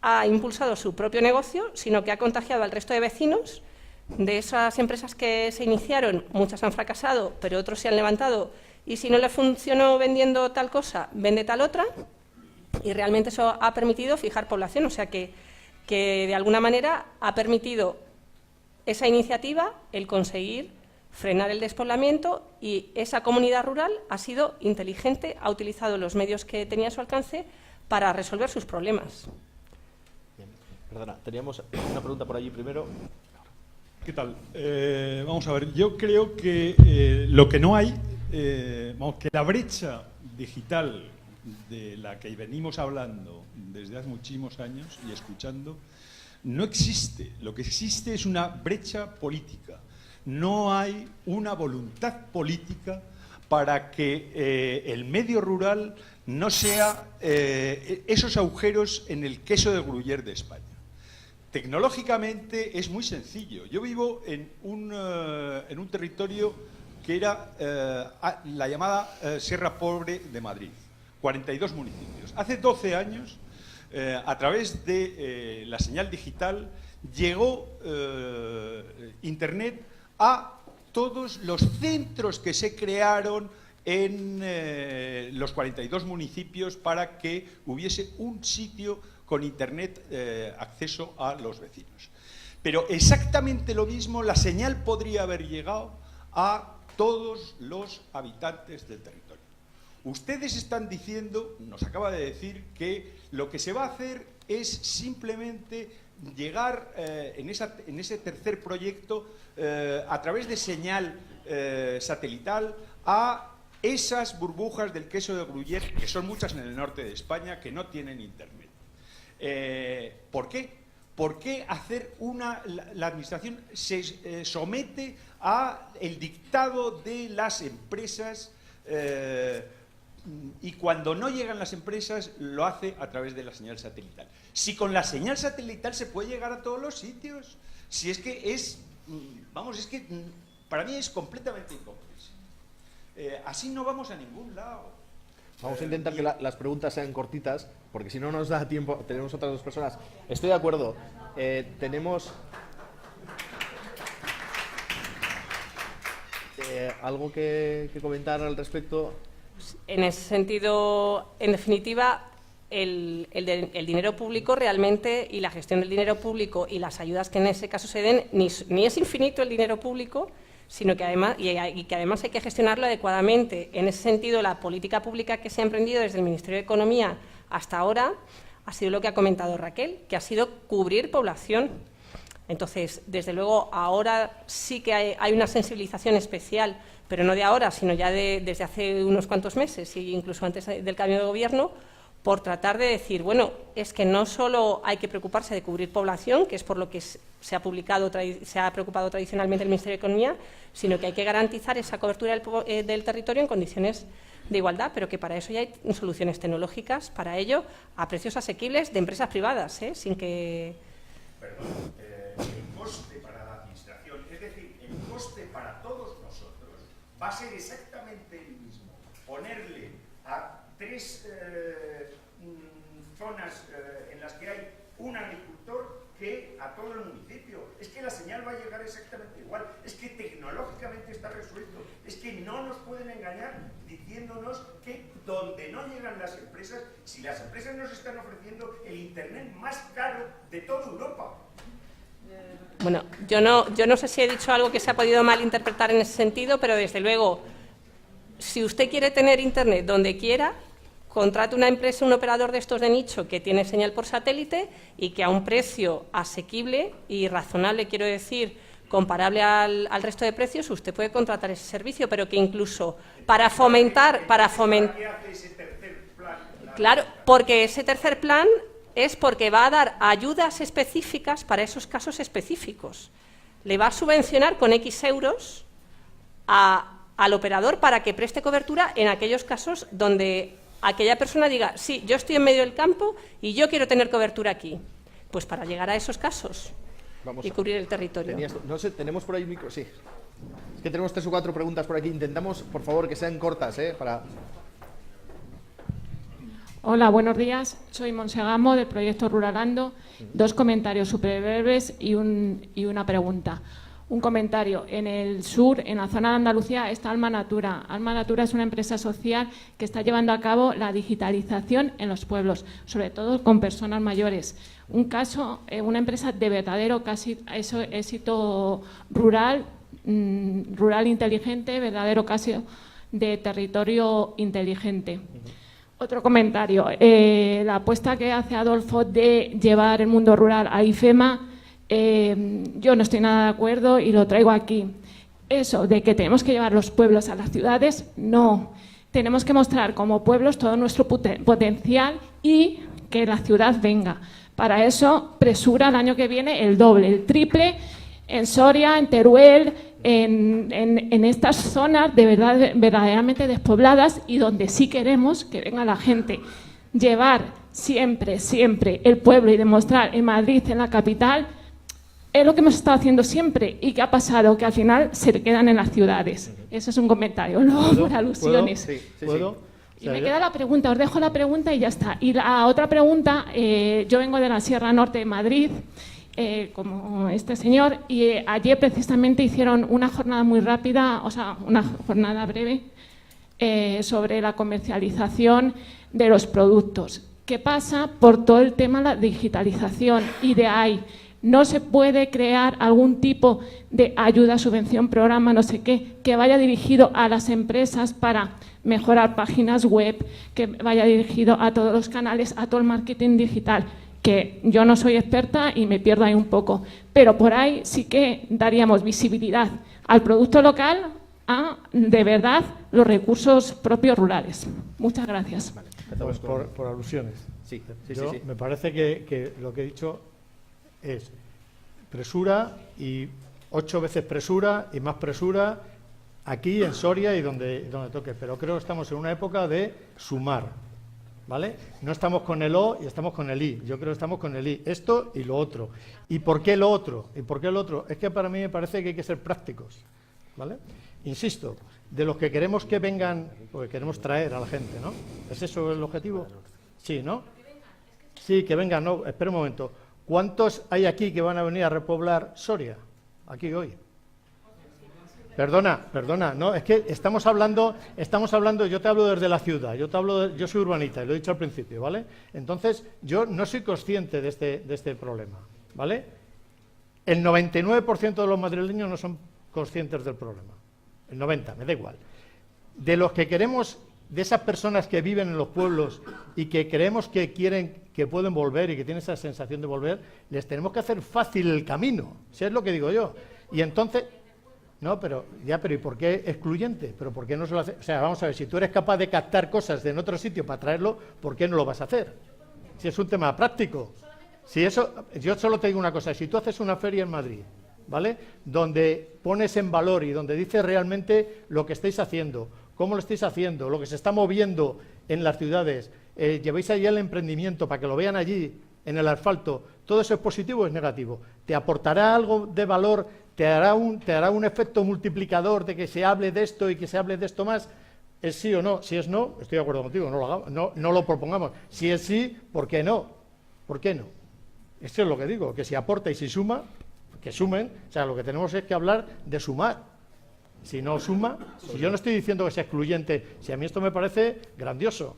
ha impulsado su propio negocio, sino que ha contagiado al resto de vecinos de esas empresas que se iniciaron, muchas han fracasado, pero otros se han levantado, y si no le funcionó vendiendo tal cosa, vende tal otra, y realmente eso ha permitido fijar población, o sea que de alguna manera ha permitido esa iniciativa el conseguir frenar el despoblamiento y esa comunidad rural ha sido inteligente, ha utilizado los medios que tenía a su alcance para resolver sus problemas. Bien. Perdona, teníamos una pregunta por allí primero. ¿Qué tal? Vamos a ver, yo creo que lo que no hay, que la brecha digital de la que venimos hablando desde hace muchísimos años y escuchando, no existe. Lo que existe es una brecha política. No hay una voluntad política para que el medio rural no sea esos agujeros en el queso de Gruyère de España. Tecnológicamente es muy sencillo. Yo vivo en un territorio que era la llamada Sierra Pobre de Madrid, 42 municipios. Hace 12 años, a través de la señal digital, llegó Internet a todos los centros que se crearon en los 42 municipios para que hubiese un sitio con Internet acceso a los vecinos. Pero exactamente lo mismo, la señal podría haber llegado a todos los habitantes del territorio. Ustedes están diciendo, nos acaba de decir, que lo que se va a hacer es simplemente llegar en ese tercer proyecto a través de señal satelital a esas burbujas del queso de Gruyère, que son muchas en el norte de España, que no tienen Internet. ¿Por qué? ¿Por qué hacer la administración se somete al dictado de las empresas y cuando no llegan las empresas lo hace a través de la señal satelital? Si con la señal satelital se puede llegar a todos los sitios, si es que es que para mí es completamente incomprensible. Así no vamos a ningún lado. Vamos a intentar que las preguntas sean cortitas, porque si no nos da tiempo, tenemos otras dos personas. Estoy de acuerdo. Tenemos... ¿Algo que comentar al respecto? En ese sentido, en definitiva, el dinero público realmente, y la gestión del dinero público y las ayudas que en ese caso se den, ni es infinito el dinero público, sino que además, y que además hay que gestionarlo adecuadamente. En ese sentido, la política pública que se ha emprendido desde el Ministerio de Economía hasta ahora ha sido lo que ha comentado Raquel, que ha sido cubrir población. Entonces, desde luego, ahora sí que hay una sensibilización especial, pero no de ahora, sino ya desde hace unos cuantos meses, e incluso antes del cambio de gobierno, por tratar de decir, bueno, es que no solo hay que preocuparse de cubrir población, que es por lo que se ha preocupado tradicionalmente el Ministerio de Economía, sino que hay que garantizar esa cobertura del territorio en condiciones de igualdad, pero que para eso ya hay soluciones tecnológicas, para ello, a precios asequibles de empresas privadas, sin que... Perdón, el coste para la administración, es decir, el coste para todos nosotros, va a ser exactamente el mismo. Ponerle a 3 zonas en las que hay un agricultor que a todo el municipio. Es que la señal va a llegar exactamente igual. Es que tecnológicamente está resuelto. Es que no nos pueden engañar diciéndonos que donde no llegan las empresas, si las empresas nos están ofreciendo el Internet más caro de toda Europa. Bueno, yo no sé si he dicho algo que se ha podido malinterpretar en ese sentido, pero desde luego, si usted quiere tener Internet donde quiera, contrate una empresa, un operador de estos de nicho que tiene señal por satélite y que a un precio asequible y razonable, quiero decir, comparable al resto de precios, usted puede contratar ese servicio, pero que incluso para fomentar... ¿Qué hace ese tercer plan? Claro, porque ese tercer plan es porque va a dar ayudas específicas para esos casos específicos. Le va a subvencionar con X euros al operador para que preste cobertura en aquellos casos donde aquella persona diga, sí, yo estoy en medio del campo y yo quiero tener cobertura aquí. Pues para llegar a esos casos y cubrir el territorio. No sé, tenemos por ahí micro, sí. Es que tenemos 3 o 4 preguntas por aquí. Intentamos, por favor, que sean cortas, para... Hola, buenos días. Soy Monsegamo, del proyecto Ruralando. 2 comentarios súper breves y una pregunta. Un comentario. En el sur, en la zona de Andalucía, está Alma Natura. Alma Natura es una empresa social que está llevando a cabo la digitalización en los pueblos, sobre todo con personas mayores. Un caso, una empresa de verdadero éxito rural, rural inteligente, verdadero caso de territorio inteligente. Otro comentario. La apuesta que hace Adolfo de llevar el mundo rural a IFEMA, yo no estoy nada de acuerdo y lo traigo aquí. Eso de que tenemos que llevar los pueblos a las ciudades, no. Tenemos que mostrar como pueblos todo nuestro potencial y que la ciudad venga. Para eso, presura el año que viene el doble, el triple en Soria, en Teruel, en estas zonas verdaderamente despobladas y donde sí queremos que venga la gente. Llevar siempre el pueblo y demostrar en Madrid, en la capital, es lo que hemos estado haciendo siempre. ¿Y qué ha pasado? Que al final se quedan en las ciudades. Eso es un comentario, luego por alusiones. ¿Puedo? Y me queda la pregunta, os dejo la pregunta y ya está. Y la otra pregunta, yo vengo de la Sierra Norte de Madrid, como este señor, y ayer precisamente hicieron una jornada muy rápida, o sea, una jornada breve, sobre la comercialización de los productos. ¿Qué pasa por todo el tema de la digitalización? Y de ahí, ¿no se puede crear algún tipo de ayuda, subvención, programa, no sé qué, que vaya dirigido a las empresas para mejorar páginas web, que vaya dirigido a todos los canales, a todo el marketing digital? Que yo no soy experta y me pierdo ahí un poco, pero por ahí sí que daríamos visibilidad al producto local, a, de verdad, los recursos propios rurales. Muchas gracias. Pues por alusiones. Sí. Me parece que lo que he dicho es presura y 8 veces presura y más presura aquí en Soria y donde toque, pero creo que estamos en una época de sumar, ¿vale? No estamos con el O y estamos con el I, yo creo que estamos con el I, esto y lo otro. ¿Y por qué lo otro? Es que para mí me parece que hay que ser prácticos, ¿vale? Insisto, de los que queremos que vengan, porque queremos traer a la gente, ¿no? ¿Es eso el objetivo? Sí, ¿no? Sí, que vengan, no, espera un momento. ¿Cuántos hay aquí que van a venir a repoblar Soria? Aquí hoy. Perdona, no, es que estamos hablando, yo te hablo desde la ciudad, yo soy urbanita, y lo he dicho al principio, ¿vale? Entonces, yo no soy consciente de este problema, ¿vale? El 99% de los madrileños no son conscientes del problema, el 90%, me da igual. De los que queremos, de esas personas que viven en los pueblos y que creemos que pueden volver y que tienen esa sensación de volver, les tenemos que hacer fácil el camino, si es lo que digo yo. Y entonces... No, pero ¿y por qué excluyente? ¿Pero por qué no se lo hace? O sea, vamos a ver, si tú eres capaz de captar cosas de en otro sitio para traerlo, ¿por qué no lo vas a hacer? Si es un tema práctico. Si eso, yo solo te digo una cosa, si tú haces una feria en Madrid, ¿vale?, donde pones en valor y donde dices realmente lo que estáis haciendo, cómo lo estáis haciendo, lo que se está moviendo en las ciudades, lleváis allí el emprendimiento para que lo vean allí, en el asfalto, ¿todo eso es positivo o es negativo? ¿Te aportará algo de valor? ¿Te hará un efecto multiplicador de que se hable de esto y que se hable de esto más? ¿Es sí o no? Si es no, estoy de acuerdo contigo, no lo propongamos. Si es sí, ¿por qué no? ¿Por qué no? Eso es lo que digo, que si aporta y si suma, que sumen. O sea, lo que tenemos es que hablar de sumar. Si no suma, si yo no estoy diciendo que sea excluyente, si a mí esto me parece grandioso,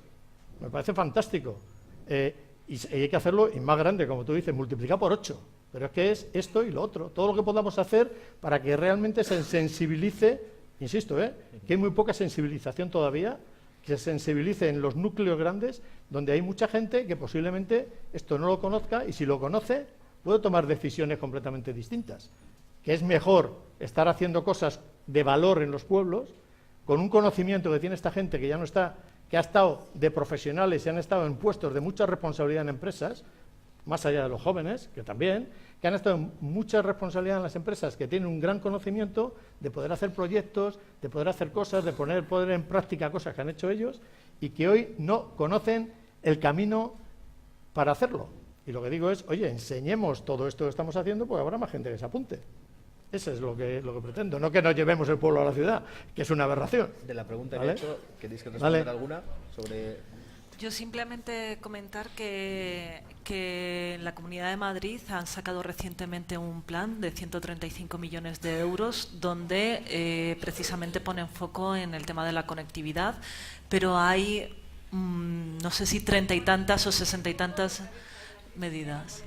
me parece fantástico. Y hay que hacerlo y más grande, como tú dices, multiplicar por 8. Pero es que es esto y lo otro, todo lo que podamos hacer para que realmente se sensibilice, insisto, que hay muy poca sensibilización todavía, que se sensibilice en los núcleos grandes, donde hay mucha gente que posiblemente esto no lo conozca y si lo conoce puede tomar decisiones completamente distintas. Que es mejor estar haciendo cosas de valor en los pueblos, con un conocimiento que tiene esta gente que ya no está, que ha estado de profesionales y han estado en puestos de mucha responsabilidad en empresas, más allá de los jóvenes, que también, que han estado en mucha responsabilidad en las empresas, que tienen un gran conocimiento de poder hacer proyectos, de poder hacer cosas, de poner en práctica cosas que han hecho ellos y que hoy no conocen el camino para hacerlo. Y lo que digo es, oye, enseñemos todo esto que estamos haciendo, pues habrá más gente que se apunte. Eso es lo que pretendo, no que nos llevemos el pueblo a la ciudad, que es una aberración. De la pregunta ¿vale? que he hecho, ¿queréis que responder alguna sobre...? Yo simplemente comentar que en la Comunidad de Madrid han sacado recientemente un plan de 135 millones de euros donde precisamente ponen foco en el tema de la conectividad, pero hay, no sé si 30 y tantas o 60 y tantas medidas.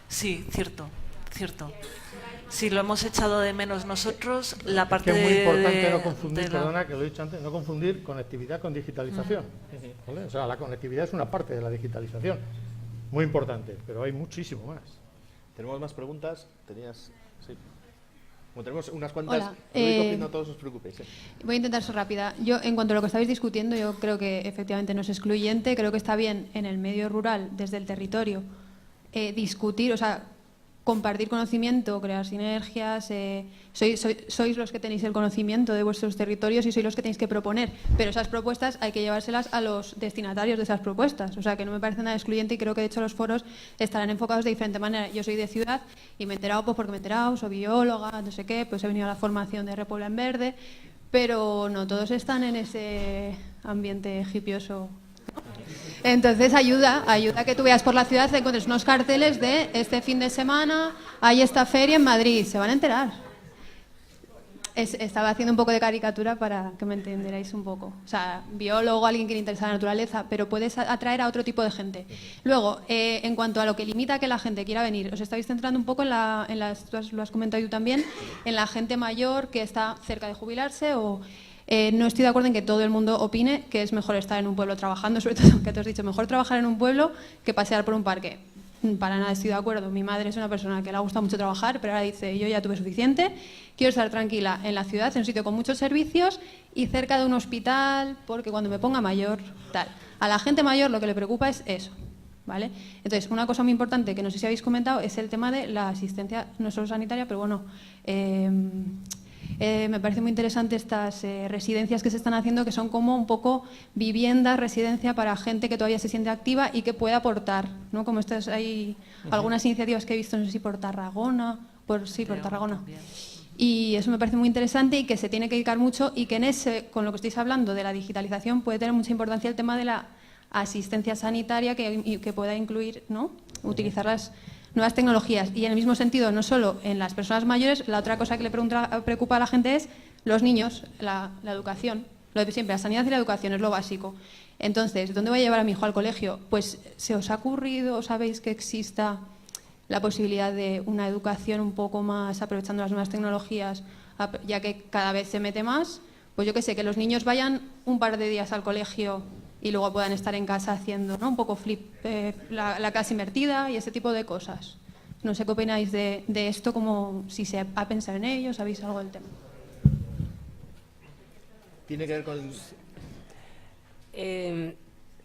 Sí, cierto. Si lo hemos echado de menos nosotros, la parte es muy importante no confundir, perdona que lo he dicho antes, no confundir conectividad con digitalización. ¿Vale? O sea, la conectividad es una parte de la digitalización, muy importante, pero hay muchísimo más. ¿Tenemos más preguntas? ¿Tenías...? Sí. Como tenemos unas cuantas, Hola, no todos os preocupéis. Voy a intentar ser rápida. Yo, en cuanto a lo que estabais discutiendo, yo creo que efectivamente no es excluyente, creo que está bien en el medio rural, desde el territorio, discutir, o sea, compartir conocimiento, crear sinergias, sois los que tenéis el conocimiento de vuestros territorios y sois los que tenéis que proponer, pero esas propuestas hay que llevárselas a los destinatarios de esas propuestas, o sea que no me parece nada excluyente y creo que de hecho los foros estarán enfocados de diferente manera. Yo soy de ciudad y me he enterado pues porque me he enterado, soy bióloga, no sé qué, pues he venido a la formación de Repobla en Verde, pero no todos están en ese ambiente hipioso. Entonces ayuda que tú veas por la ciudad, te encuentres unos carteles de este fin de semana, hay esta feria en Madrid, se van a enterar. Estaba haciendo un poco de caricatura para que me entendierais un poco. O sea, biólogo, alguien que le interesa la naturaleza, pero puedes atraer a otro tipo de gente. Luego, en cuanto a lo que limita a que la gente quiera venir, os estáis centrando un poco tú lo has comentado tú también, en la gente mayor que está cerca de jubilarse o... no estoy de acuerdo en que todo el mundo opine que es mejor estar en un pueblo trabajando, sobre todo que te has dicho, mejor trabajar en un pueblo que pasear por un parque. Para nada estoy de acuerdo. Mi madre es una persona que le gusta mucho trabajar, pero ahora dice, yo ya tuve suficiente, quiero estar tranquila en la ciudad, en un sitio con muchos servicios y cerca de un hospital, porque cuando me ponga mayor, tal. A la gente mayor lo que le preocupa es eso, ¿vale? Entonces, una cosa muy importante que no sé si habéis comentado es el tema de la asistencia, no solo sanitaria, pero bueno... me parece muy interesante estas residencias que se están haciendo, que son como un poco viviendas, residencia para gente que todavía se siente activa y que pueda aportar, ¿no? Como estas hay algunas iniciativas que he visto, no sé si por Tarragona, por Tarragona. Y eso me parece muy interesante y que se tiene que dedicar mucho y que en ese, con lo que estáis hablando de la digitalización, puede tener mucha importancia el tema de la asistencia sanitaria que pueda incluir, ¿no? Utilizar las nuevas tecnologías. Y en el mismo sentido, no solo en las personas mayores, la otra cosa que le preocupa a la gente es los niños, la educación. Lo de siempre, la sanidad y la educación es lo básico. Entonces, ¿dónde voy a llevar a mi hijo al colegio? Pues, ¿se os ha ocurrido, sabéis que exista la posibilidad de una educación un poco más aprovechando las nuevas tecnologías, ya que cada vez se mete más? Pues yo qué sé, que los niños vayan un par de días al colegio y luego puedan estar en casa haciendo, ¿no?, un poco la clase invertida y ese tipo de cosas. No sé qué opináis de esto, como si se ha pensado en ello, ¿sabéis algo del tema? Tiene que ver con...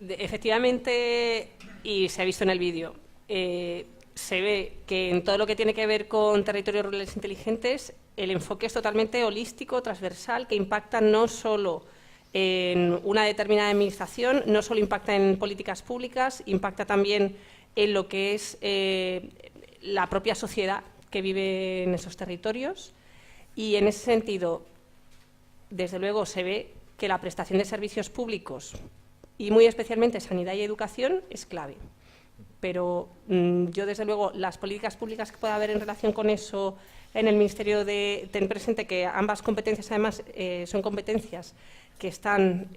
Efectivamente, y se ha visto en el vídeo, se ve que en todo lo que tiene que ver con territorios rurales inteligentes, el enfoque es totalmente holístico, transversal, que impacta no solo en una determinada administración, no solo impacta en políticas públicas, impacta también en lo que es la propia sociedad que vive en esos territorios. Y en ese sentido, desde luego, se ve que la prestación de servicios públicos y muy especialmente sanidad y educación es clave. Pero yo, desde luego, las políticas públicas que pueda haber en relación con eso en el Ministerio ten presente que ambas competencias, además, son competencias que están,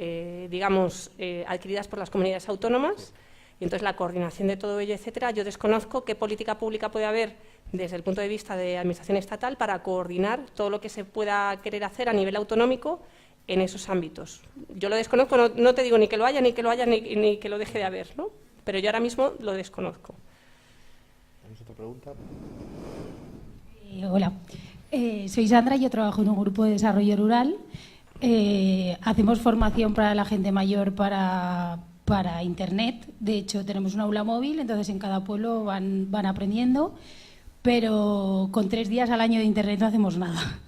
adquiridas por las comunidades autónomas, y entonces la coordinación de todo ello, etcétera. Yo desconozco qué política pública puede haber desde el punto de vista de administración estatal para coordinar todo lo que se pueda querer hacer a nivel autonómico en esos ámbitos. Yo lo desconozco, no te digo ni que lo haya, ni que lo deje de haber, ¿no? Pero yo ahora mismo lo desconozco. ¿Tienes otra pregunta? Hola, soy Sandra, yo trabajo en un grupo de desarrollo rural. Hacemos formación para la gente mayor para Internet. De hecho, tenemos un aula móvil, entonces en cada pueblo van aprendiendo, pero con 3 días al año de Internet no hacemos nada.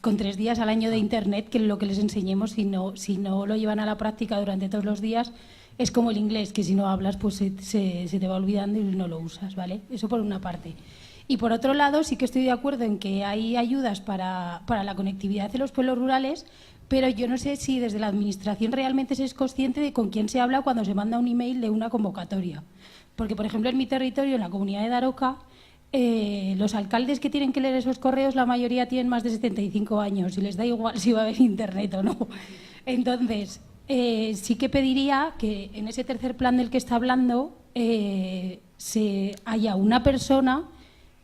Con 3 días al año de Internet, que es lo que les enseñemos, si no lo llevan a la práctica durante todos los días, es como el inglés, que si no hablas pues se te va olvidando y no lo usas, ¿vale? Eso por una parte. Y por otro lado, sí que estoy de acuerdo en que hay ayudas para la conectividad en los pueblos rurales, pero yo no sé si desde la Administración realmente se es consciente de con quién se habla cuando se manda un email de una convocatoria. Porque, por ejemplo, en mi territorio, en la comunidad de Daroca, los alcaldes que tienen que leer esos correos, la mayoría tienen más de 75 años y les da igual si va a haber Internet o no. Entonces, sí que pediría que en ese tercer plan del que está hablando haya una persona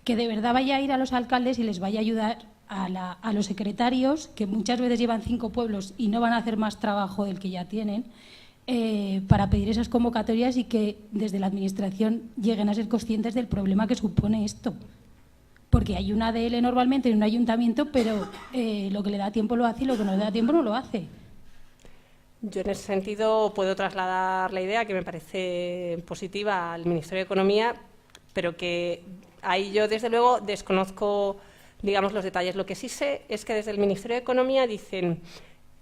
que de verdad vaya a ir a los alcaldes y les vaya a ayudar a los secretarios, que muchas veces llevan 5 pueblos y no van a hacer más trabajo del que ya tienen, para pedir esas convocatorias y que desde la Administración lleguen a ser conscientes del problema que supone esto. Porque hay una ADL normalmente en un ayuntamiento, pero lo que le da tiempo lo hace y lo que no le da tiempo no lo hace. Yo en ese sentido puedo trasladar la idea, que me parece positiva, al Ministerio de Economía, pero que ahí yo desde luego desconozco, digamos, los detalles. Lo que sí sé es que desde el Ministerio de Economía dicen: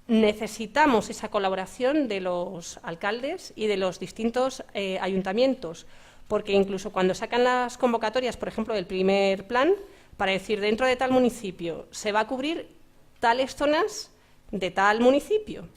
necesitamos esa colaboración de los alcaldes y de los distintos ayuntamientos, porque incluso cuando sacan las convocatorias, por ejemplo, del primer plan, para decir dentro de tal municipio se va a cubrir tales zonas de tal municipio,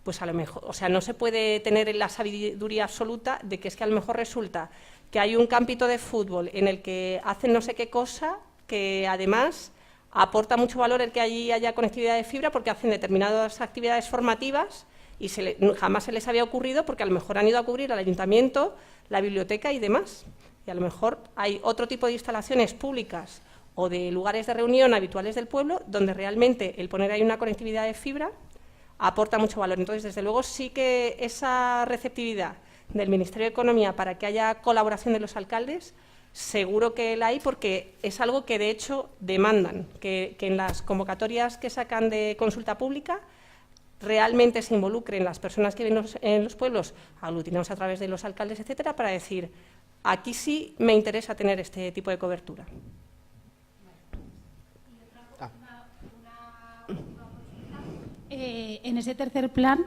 pues a lo mejor, o sea, no se puede tener la sabiduría absoluta de que es que a lo mejor resulta que hay un campito de fútbol en el que hacen no sé qué cosa, que además aporta mucho valor el que allí haya conectividad de fibra, porque hacen determinadas actividades formativas y jamás se les había ocurrido, porque a lo mejor han ido a cubrir al ayuntamiento, la biblioteca y demás. Y a lo mejor hay otro tipo de instalaciones públicas o de lugares de reunión habituales del pueblo donde realmente el poner ahí una conectividad de fibra aporta mucho valor. Entonces, desde luego, sí que esa receptividad del Ministerio de Economía para que haya colaboración de los alcaldes, seguro que la hay, porque es algo que de hecho demandan, que en las convocatorias que sacan de consulta pública realmente se involucren las personas que viven en los pueblos, aglutinados a través de los alcaldes, etcétera, para decir: aquí sí me interesa tener este tipo de cobertura. En ese tercer plan,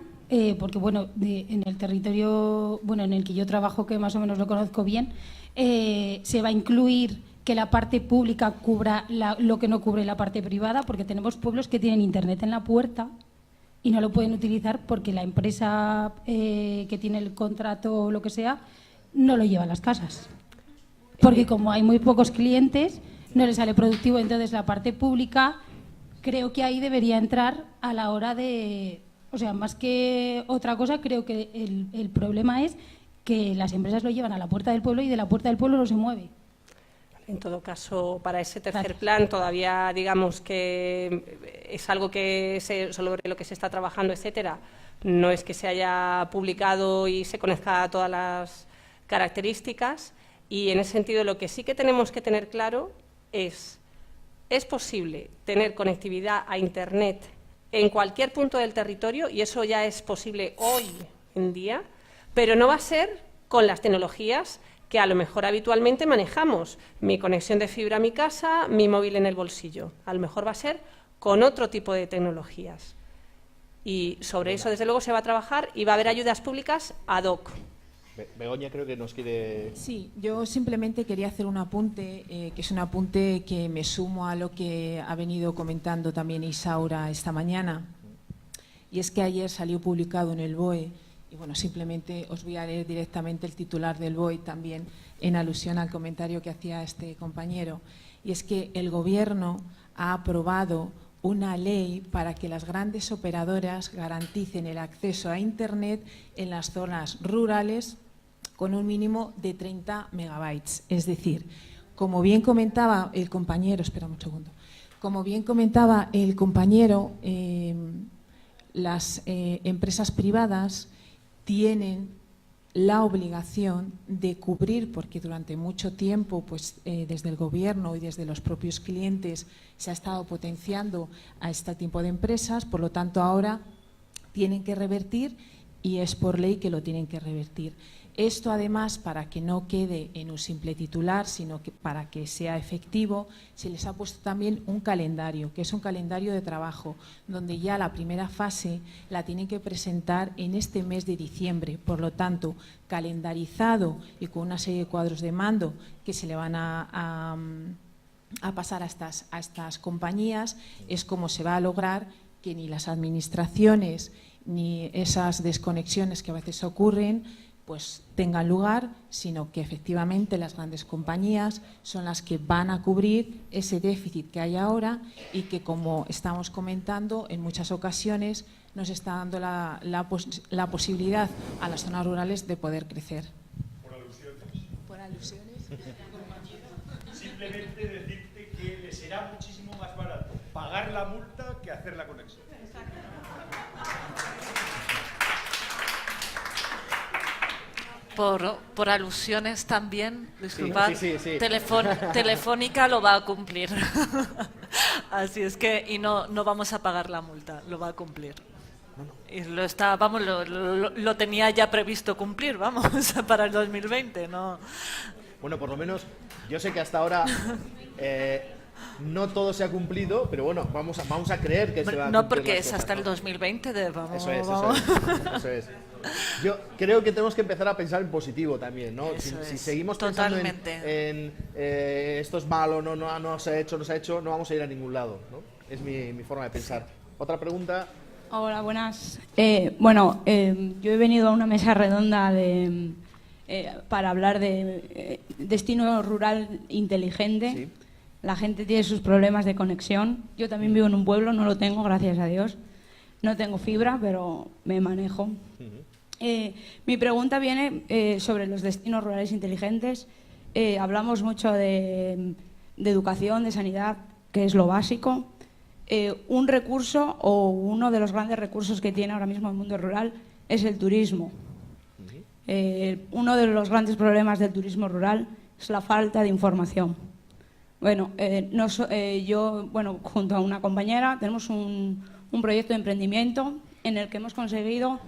porque bueno, en el territorio en el que yo trabajo, que más o menos lo conozco bien, se va a incluir que la parte pública cubra lo que no cubre la parte privada, porque tenemos pueblos que tienen internet en la puerta y no lo pueden utilizar porque la empresa que tiene el contrato o lo que sea no lo lleva a las casas. Porque como hay muy pocos clientes, no les sale productivo. Entonces la parte pública creo que ahí debería entrar a la hora de... O sea, más que otra cosa, creo que el problema es que las empresas lo llevan a la puerta del pueblo y de la puerta del pueblo no se mueve. En todo caso, para ese tercer plan todavía, digamos que es algo que sobre lo que se está trabajando, etcétera. No es que se haya publicado y se conozca a todas las características, y en ese sentido lo que sí que tenemos que tener claro es posible tener conectividad a Internet en cualquier punto del territorio, y eso ya es posible hoy en día, pero no va a ser con las tecnologías que a lo mejor habitualmente manejamos. Mi conexión de fibra a mi casa, mi móvil en el bolsillo. A lo mejor va a ser con otro tipo de tecnologías. Y sobre eso, desde luego, se va a trabajar y va a haber ayudas públicas ad hoc. Begoña creo que nos quiere... Sí, yo simplemente quería hacer un apunte, que es un apunte que me sumo a lo que ha venido comentando también Isaura esta mañana. Y es que ayer salió publicado en el BOE, y bueno, simplemente os voy a leer directamente el titular del BOE también, en alusión al comentario que hacía este compañero. Y es que el Gobierno ha aprobado una ley para que las grandes operadoras garanticen el acceso a Internet en las zonas rurales con un mínimo de 30 megabytes. Es decir, como bien comentaba el compañero, espera un segundo, como bien comentaba el compañero, las empresas privadas tienen la obligación de cubrir, porque durante mucho tiempo, pues desde el Gobierno y desde los propios clientes se ha estado potenciando a este tipo de empresas, por lo tanto ahora tienen que revertir, y es por ley que lo tienen que revertir. Esto además, para que no quede en un simple titular, sino que para que sea efectivo, se les ha puesto también un calendario, que es un calendario de trabajo, donde ya la primera fase la tienen que presentar en este mes de diciembre. Por lo tanto, calendarizado y con una serie de cuadros de mando que se le van a pasar a estas compañías, es como se va a lograr que ni las administraciones ni esas desconexiones que a veces ocurren pues tengan lugar, sino que efectivamente las grandes compañías son las que van a cubrir ese déficit que hay ahora y que, como estamos comentando, en muchas ocasiones nos está dando la posibilidad a las zonas rurales de poder crecer. Por alusiones. Por alusiones. Simplemente decirte que le será muchísimo más barato pagar la multa que hacer la conexión. Por alusiones también, disculpad, sí. Telefónica lo va a cumplir. Así es que, y no vamos a pagar la multa, lo va a cumplir. Y lo tenía ya previsto cumplir, vamos, para el 2020, ¿no? Bueno, por lo menos yo sé que hasta ahora no todo se ha cumplido, pero bueno, vamos a creer que se va a cumplir. No, porque las es cosas, hasta el ¿no? 2020. Vamos, Eso es, vamos. eso es. Yo creo que tenemos que empezar a pensar en positivo también, ¿no? Si seguimos pensando en esto es malo, no se ha hecho, no vamos a ir a ningún lado, ¿no? Es mi forma de pensar. ¿Otra pregunta? Hola, buenas. Yo he venido a una mesa redonda para hablar de destino rural inteligente. Sí. La gente tiene sus problemas de conexión. Yo también vivo en un pueblo, no lo tengo, gracias a Dios. No tengo fibra, pero me manejo. Mi pregunta viene sobre los destinos rurales inteligentes. Hablamos mucho de educación, de sanidad, que es lo básico. Un recurso o uno de los grandes recursos que tiene ahora mismo el mundo rural es el turismo. Uno de los grandes problemas del turismo rural es la falta de información. Bueno, yo, junto a una compañera, tenemos un proyecto de emprendimiento en el que hemos conseguido,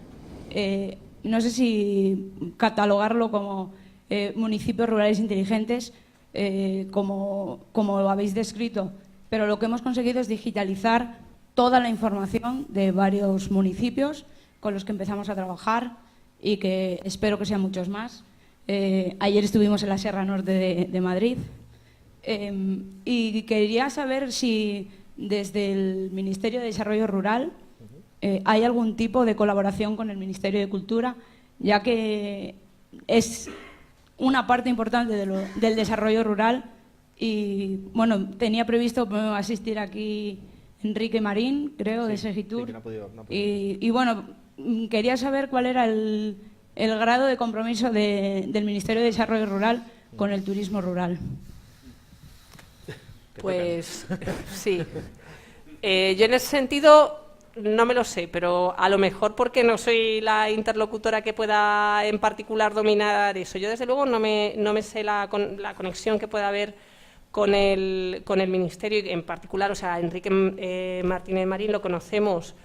no sé si catalogarlo como municipios rurales inteligentes, como lo habéis descrito, pero lo que hemos conseguido es digitalizar toda la información de varios municipios con los que empezamos a trabajar y que espero que sean muchos más. Ayer estuvimos en la Sierra Norte de Madrid y quería saber si desde el Ministerio de Desarrollo Rural hay algún tipo de colaboración con el Ministerio de Cultura, ya que es una parte importante del desarrollo rural. Y bueno, tenía previsto asistir aquí Enrique Marín, creo, de Segitur. Sí, que no ha podido. Y bueno, quería saber cuál era el grado de compromiso del Ministerio de Desarrollo Rural con el turismo rural. Pues sí. Yo en ese sentido no me lo sé, pero a lo mejor porque no soy la interlocutora que pueda en particular dominar eso. Yo desde luego no me sé la conexión que pueda haber con el Ministerio, en particular, o sea, Enrique Martínez Marín lo conocemos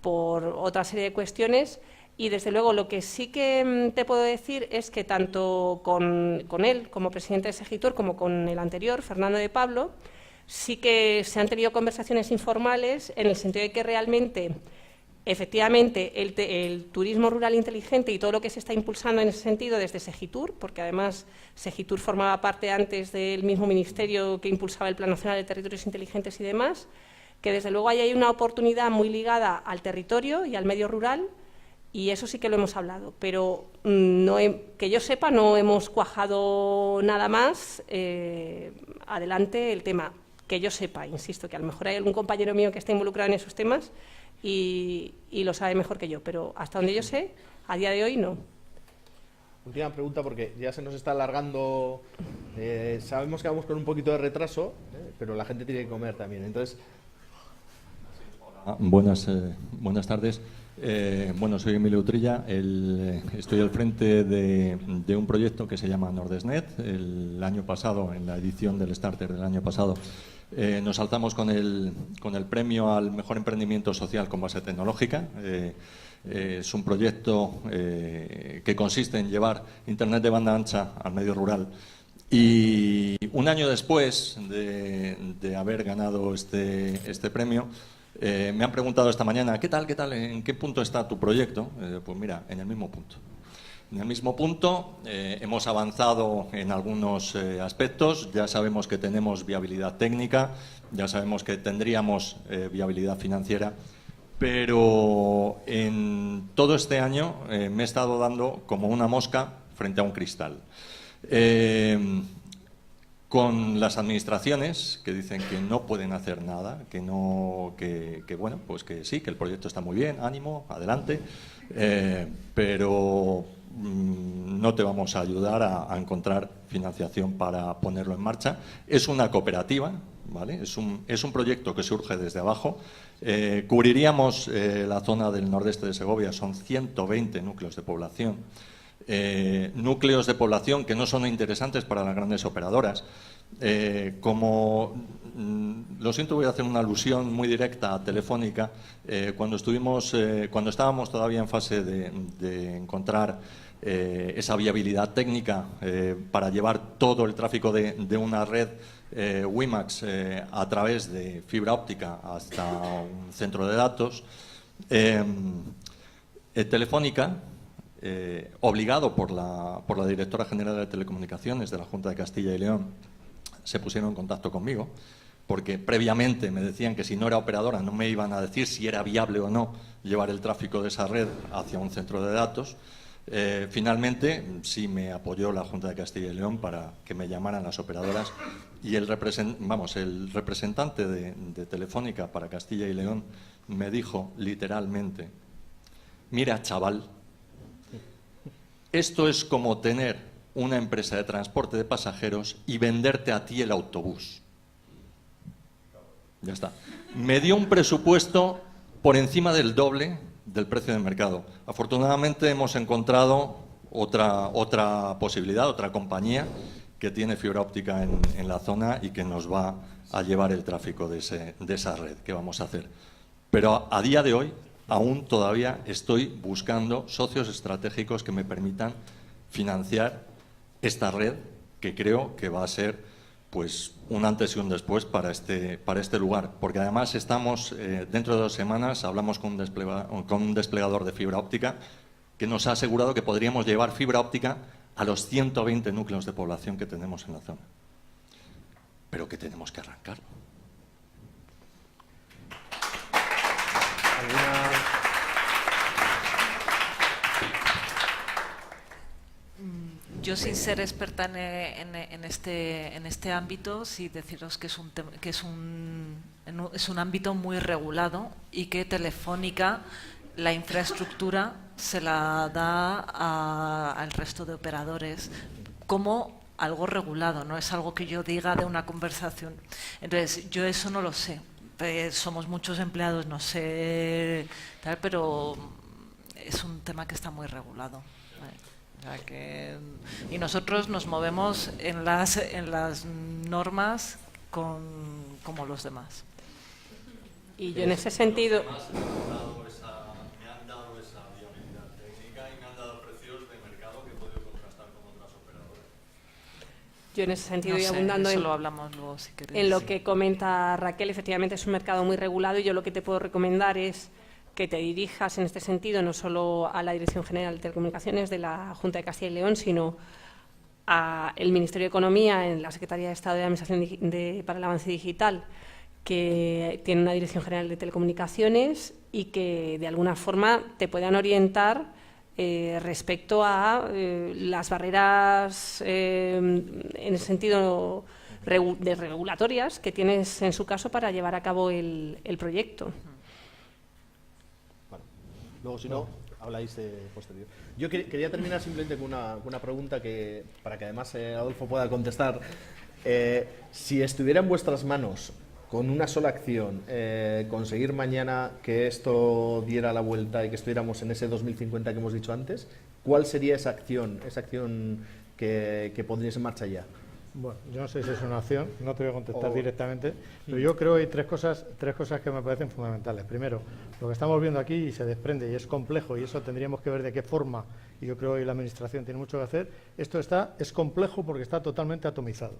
por otra serie de cuestiones y, desde luego, lo que sí que te puedo decir es que tanto con él como presidente de Segitur como con el anterior, Fernando de Pablo, sí que se han tenido conversaciones informales en el sentido de que realmente, efectivamente, el turismo rural inteligente y todo lo que se está impulsando en ese sentido desde Segitur, porque además Segitur formaba parte antes del mismo ministerio que impulsaba el Plan Nacional de Territorios Inteligentes y demás, que desde luego ahí hay una oportunidad muy ligada al territorio y al medio rural, y eso sí que lo hemos hablado, pero que yo sepa no hemos cuajado nada más adelante el tema, que yo sepa, insisto, que a lo mejor hay algún compañero mío que esté involucrado en esos temas y lo sabe mejor que yo, pero hasta donde yo sé, a día de hoy no. Última pregunta, porque ya se nos está alargando. Sabemos que vamos con un poquito de retraso, pero la gente tiene que comer también. Entonces, buenas tardes. Soy Emilio Utrilla. Estoy al frente de un proyecto que se llama Nordesnet. El año pasado, en la edición del Starter del año pasado, nos alzamos con el premio al mejor emprendimiento social con base tecnológica. Es un proyecto que consiste en llevar Internet de banda ancha al medio rural. Y un año después de haber ganado este premio, me han preguntado esta mañana, ¿qué tal? ¿En qué punto está tu proyecto? Pues mira, en el mismo punto. En el mismo punto, hemos avanzado en algunos aspectos. Ya sabemos que tenemos viabilidad técnica, ya sabemos que tendríamos viabilidad financiera, pero en todo este año me he estado dando como una mosca frente a un cristal. Con las administraciones que dicen que no pueden hacer nada, que sí, que el proyecto está muy bien, ánimo, adelante, pero no te vamos a ayudar a encontrar financiación para ponerlo en marcha. Es una cooperativa, ¿vale? Es un proyecto que surge desde abajo. Cubriríamos la zona del nordeste de Segovia, son 120 núcleos de población. Núcleos de población que no son interesantes para las grandes operadoras. Lo siento, voy a hacer una alusión muy directa a Telefónica. Cuando estábamos todavía en fase de encontrar esa viabilidad técnica para llevar todo el tráfico de una red WiMAX a través de fibra óptica hasta un centro de datos. Telefónica, obligado por la directora general de Telecomunicaciones de la Junta de Castilla y León, se pusieron en contacto conmigo, porque previamente me decían que si no era operadora no me iban a decir si era viable o no llevar el tráfico de esa red hacia un centro de datos. Finalmente sí me apoyó la Junta de Castilla y León para que me llamaran las operadoras, y el representante de Telefónica para Castilla y León me dijo literalmente: mira, chaval, esto es como tener una empresa de transporte de pasajeros y venderte a ti el autobús. Ya está. Me dio un presupuesto por encima del doble del precio de mercado. Afortunadamente hemos encontrado otra posibilidad, otra compañía que tiene fibra óptica en la zona y que nos va a llevar el tráfico de esa red que vamos a hacer. Pero a día de hoy aún todavía estoy buscando socios estratégicos que me permitan financiar esta red, que creo que va a ser pues un antes y un después para este lugar, porque además estamos, dentro de 2 semanas, hablamos con un desplegador de fibra óptica que nos ha asegurado que podríamos llevar fibra óptica a los 120 núcleos de población que tenemos en la zona. Pero que tenemos que arrancarlo. Yo, sin ser experta en este ámbito, sí deciros que es un ámbito muy regulado y que Telefónica, la infraestructura, se la da al resto de operadores como algo regulado, no es algo que yo diga de una conversación. Entonces, yo eso no lo sé. Somos muchos empleados, no sé, tal, pero es un tema que está muy regulado. Y nosotros nos movemos en las normas como los demás. Y yo en ese sentido... Me han dado esa viabilidad técnica y me han dado precios de mercado que he podido contrastar con otras operadoras. Yo en ese sentido, no y sé, abundando eso lo hablamos luego, si queréis. En lo que comenta Raquel, efectivamente es un mercado muy regulado, y yo lo que te puedo recomendar es que te dirijas en este sentido no solo a la Dirección General de Telecomunicaciones de la Junta de Castilla y León, sino al Ministerio de Economía, en la Secretaría de Estado de Administración para el Avance Digital, que tiene una Dirección General de Telecomunicaciones y que de alguna forma te puedan orientar respecto a las barreras en el sentido de regulatorias que tienes en su caso para llevar a cabo el proyecto. Luego, si no, habláis posterior. Yo quería terminar simplemente con una pregunta para que además Adolfo pueda contestar. Si estuviera en vuestras manos, con una sola acción, conseguir mañana que esto diera la vuelta y que estuviéramos en ese 2050 que hemos dicho antes, ¿cuál sería esa acción que pondríais en marcha ya? Bueno, yo no sé si es una opción, no te voy a contestar directamente, pero yo creo que hay tres cosas que me parecen fundamentales. Primero, lo que estamos viendo aquí y se desprende y es complejo, y eso tendríamos que ver de qué forma, y yo creo que la Administración tiene mucho que hacer. Esto es complejo porque está totalmente atomizado.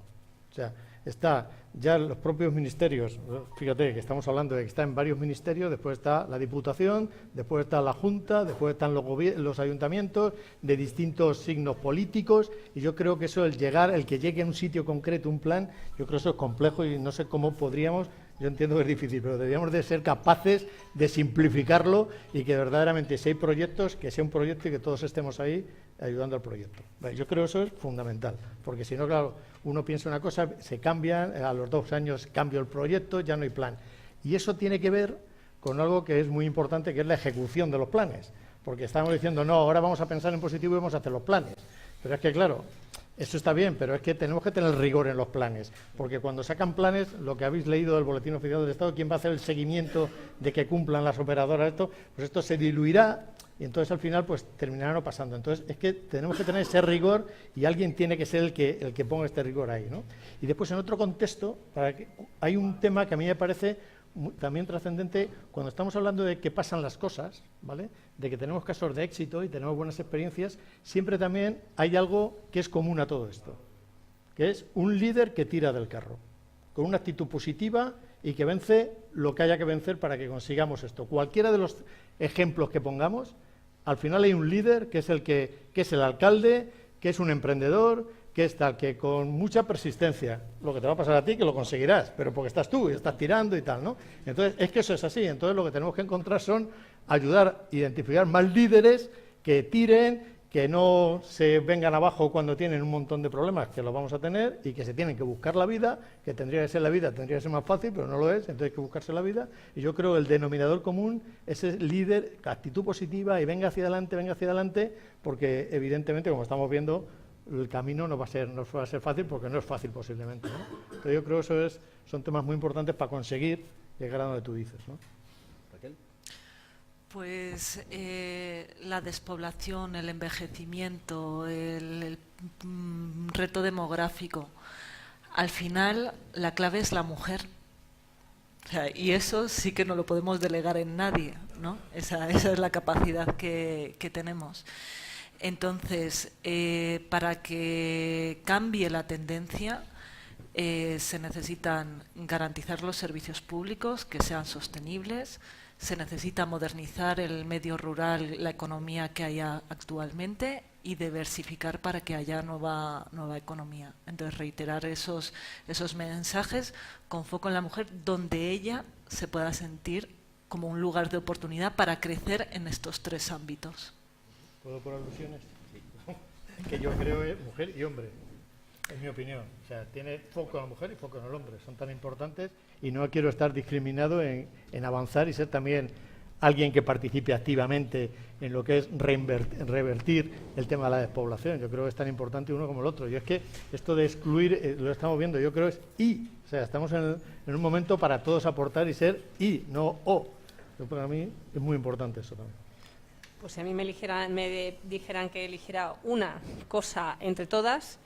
O sea, está ya los propios ministerios, fíjate que estamos hablando de que está en varios ministerios, después está la Diputación, después está la Junta, después están los ayuntamientos de distintos signos políticos, y yo creo que eso, el que llegue a un sitio concreto, un plan, yo creo que eso es complejo y no sé cómo podríamos, yo entiendo que es difícil, pero deberíamos de ser capaces de simplificarlo y que verdaderamente si hay proyectos, que sea un proyecto y que todos estemos ahí ayudando al proyecto. Yo creo que eso es fundamental, porque si no, claro, uno piensa una cosa, se cambia, a los 2 años cambia el proyecto, ya no hay plan. Y eso tiene que ver con algo que es muy importante, que es la ejecución de los planes, porque estamos diciendo, no, ahora vamos a pensar en positivo y vamos a hacer los planes. Pero es que, claro, eso está bien, pero es que tenemos que tener rigor en los planes, porque cuando sacan planes, lo que habéis leído del Boletín Oficial del Estado, ¿quién va a hacer el seguimiento de que cumplan las operadoras esto? Pues esto se diluirá y entonces al final pues terminará no pasando. Entonces es que tenemos que tener ese rigor y alguien tiene que ser el que ponga este rigor ahí, ¿no? Y después en otro contexto, hay un tema que a mí me parece también trascendente cuando estamos hablando de que pasan las cosas, ¿vale? De que tenemos casos de éxito y tenemos buenas experiencias, siempre también hay algo que es común a todo esto, que es un líder que tira del carro, con una actitud positiva y que vence lo que haya que vencer para que consigamos esto. Cualquiera de los ejemplos que pongamos, al final hay un líder que es el alcalde, que es un emprendedor, que es tal, que con mucha persistencia, lo que te va a pasar a ti, que lo conseguirás, pero porque estás tú y estás tirando y tal, ¿no? Entonces, es que eso es así. Entonces, lo que tenemos que encontrar son ayudar, identificar más líderes que tiren, que no se vengan abajo cuando tienen un montón de problemas, que los vamos a tener, y que se tienen que buscar la vida, que tendría que ser la vida, tendría que ser más fácil, pero no lo es, entonces hay que buscarse la vida. Y yo creo que el denominador común es el líder, actitud positiva y venga hacia adelante, porque evidentemente, como estamos viendo, el camino no va a ser fácil, porque no es fácil posiblemente, ¿no? Entonces yo creo que son temas muy importantes para conseguir llegar a donde tú dices, ¿no? Raquel. Pues la despoblación, el envejecimiento, el reto demográfico. Al final, la clave es la mujer. O sea, y eso sí que no lo podemos delegar en nadie, ¿no? Esa es la capacidad que tenemos. Entonces, para que cambie la tendencia, se necesitan garantizar los servicios públicos que sean sostenibles, se necesita modernizar el medio rural, la economía que haya actualmente y diversificar para que haya nueva economía. Entonces, reiterar esos mensajes con foco en la mujer, donde ella se pueda sentir como un lugar de oportunidad para crecer en estos tres ámbitos. ¿Puedo por alusiones? Sí. Que yo creo es mujer y hombre, en mi opinión. O sea, tiene foco en la mujer y foco en el hombre. Son tan importantes y no quiero estar discriminado en avanzar y ser también alguien que participe activamente en lo que es revertir el tema de la despoblación. Yo creo que es tan importante uno como el otro. Y es que esto de excluir, lo estamos viendo, yo creo es y. O sea, estamos en un momento para todos aportar y ser y, no o. Yo, para mí es muy importante eso también. Pues si a mí me dijeran que eligiera una cosa entre todas,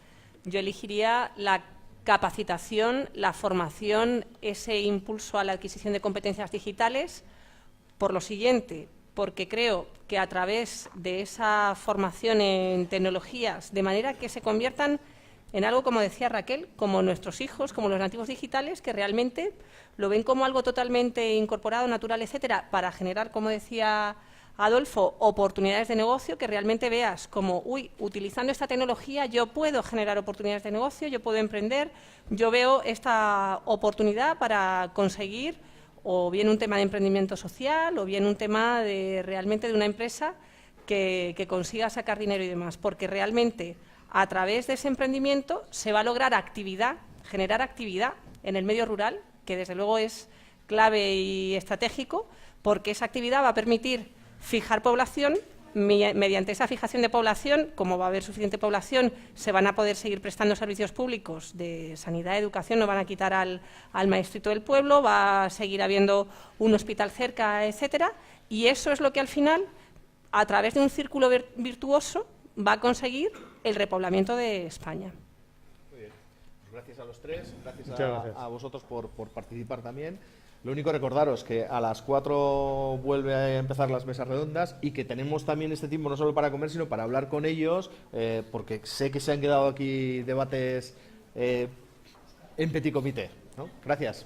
yo elegiría la capacitación, la formación, ese impulso a la adquisición de competencias digitales, por lo siguiente, porque creo que a través de esa formación en tecnologías, de manera que se conviertan en algo, como decía Raquel, como nuestros hijos, como los nativos digitales, que realmente lo ven como algo totalmente incorporado, natural, etcétera, para generar, como decía Adolfo, oportunidades de negocio, que realmente veas como, utilizando esta tecnología yo puedo generar oportunidades de negocio, yo puedo emprender, yo veo esta oportunidad para conseguir o bien un tema de emprendimiento social o bien un tema de realmente de una empresa que consiga sacar dinero y demás, porque realmente a través de ese emprendimiento se va a lograr actividad, generar actividad en el medio rural, que desde luego es clave y estratégico, porque esa actividad va a permitir fijar población. Mediante esa fijación de población, como va a haber suficiente población, se van a poder seguir prestando servicios públicos de sanidad, educación, no van a quitar al maestrito del pueblo, va a seguir habiendo un hospital cerca, etcétera, y eso es lo que al final, a través de un círculo virtuoso, va a conseguir el repoblamiento de España. Muy bien. Pues gracias a los tres, gracias gracias a vosotros por participar también. Lo único, recordaros que a las 4 vuelve a empezar las mesas redondas y que tenemos también este tiempo no solo para comer, sino para hablar con ellos, porque sé que se han quedado aquí debates en petit comité, ¿no? Gracias.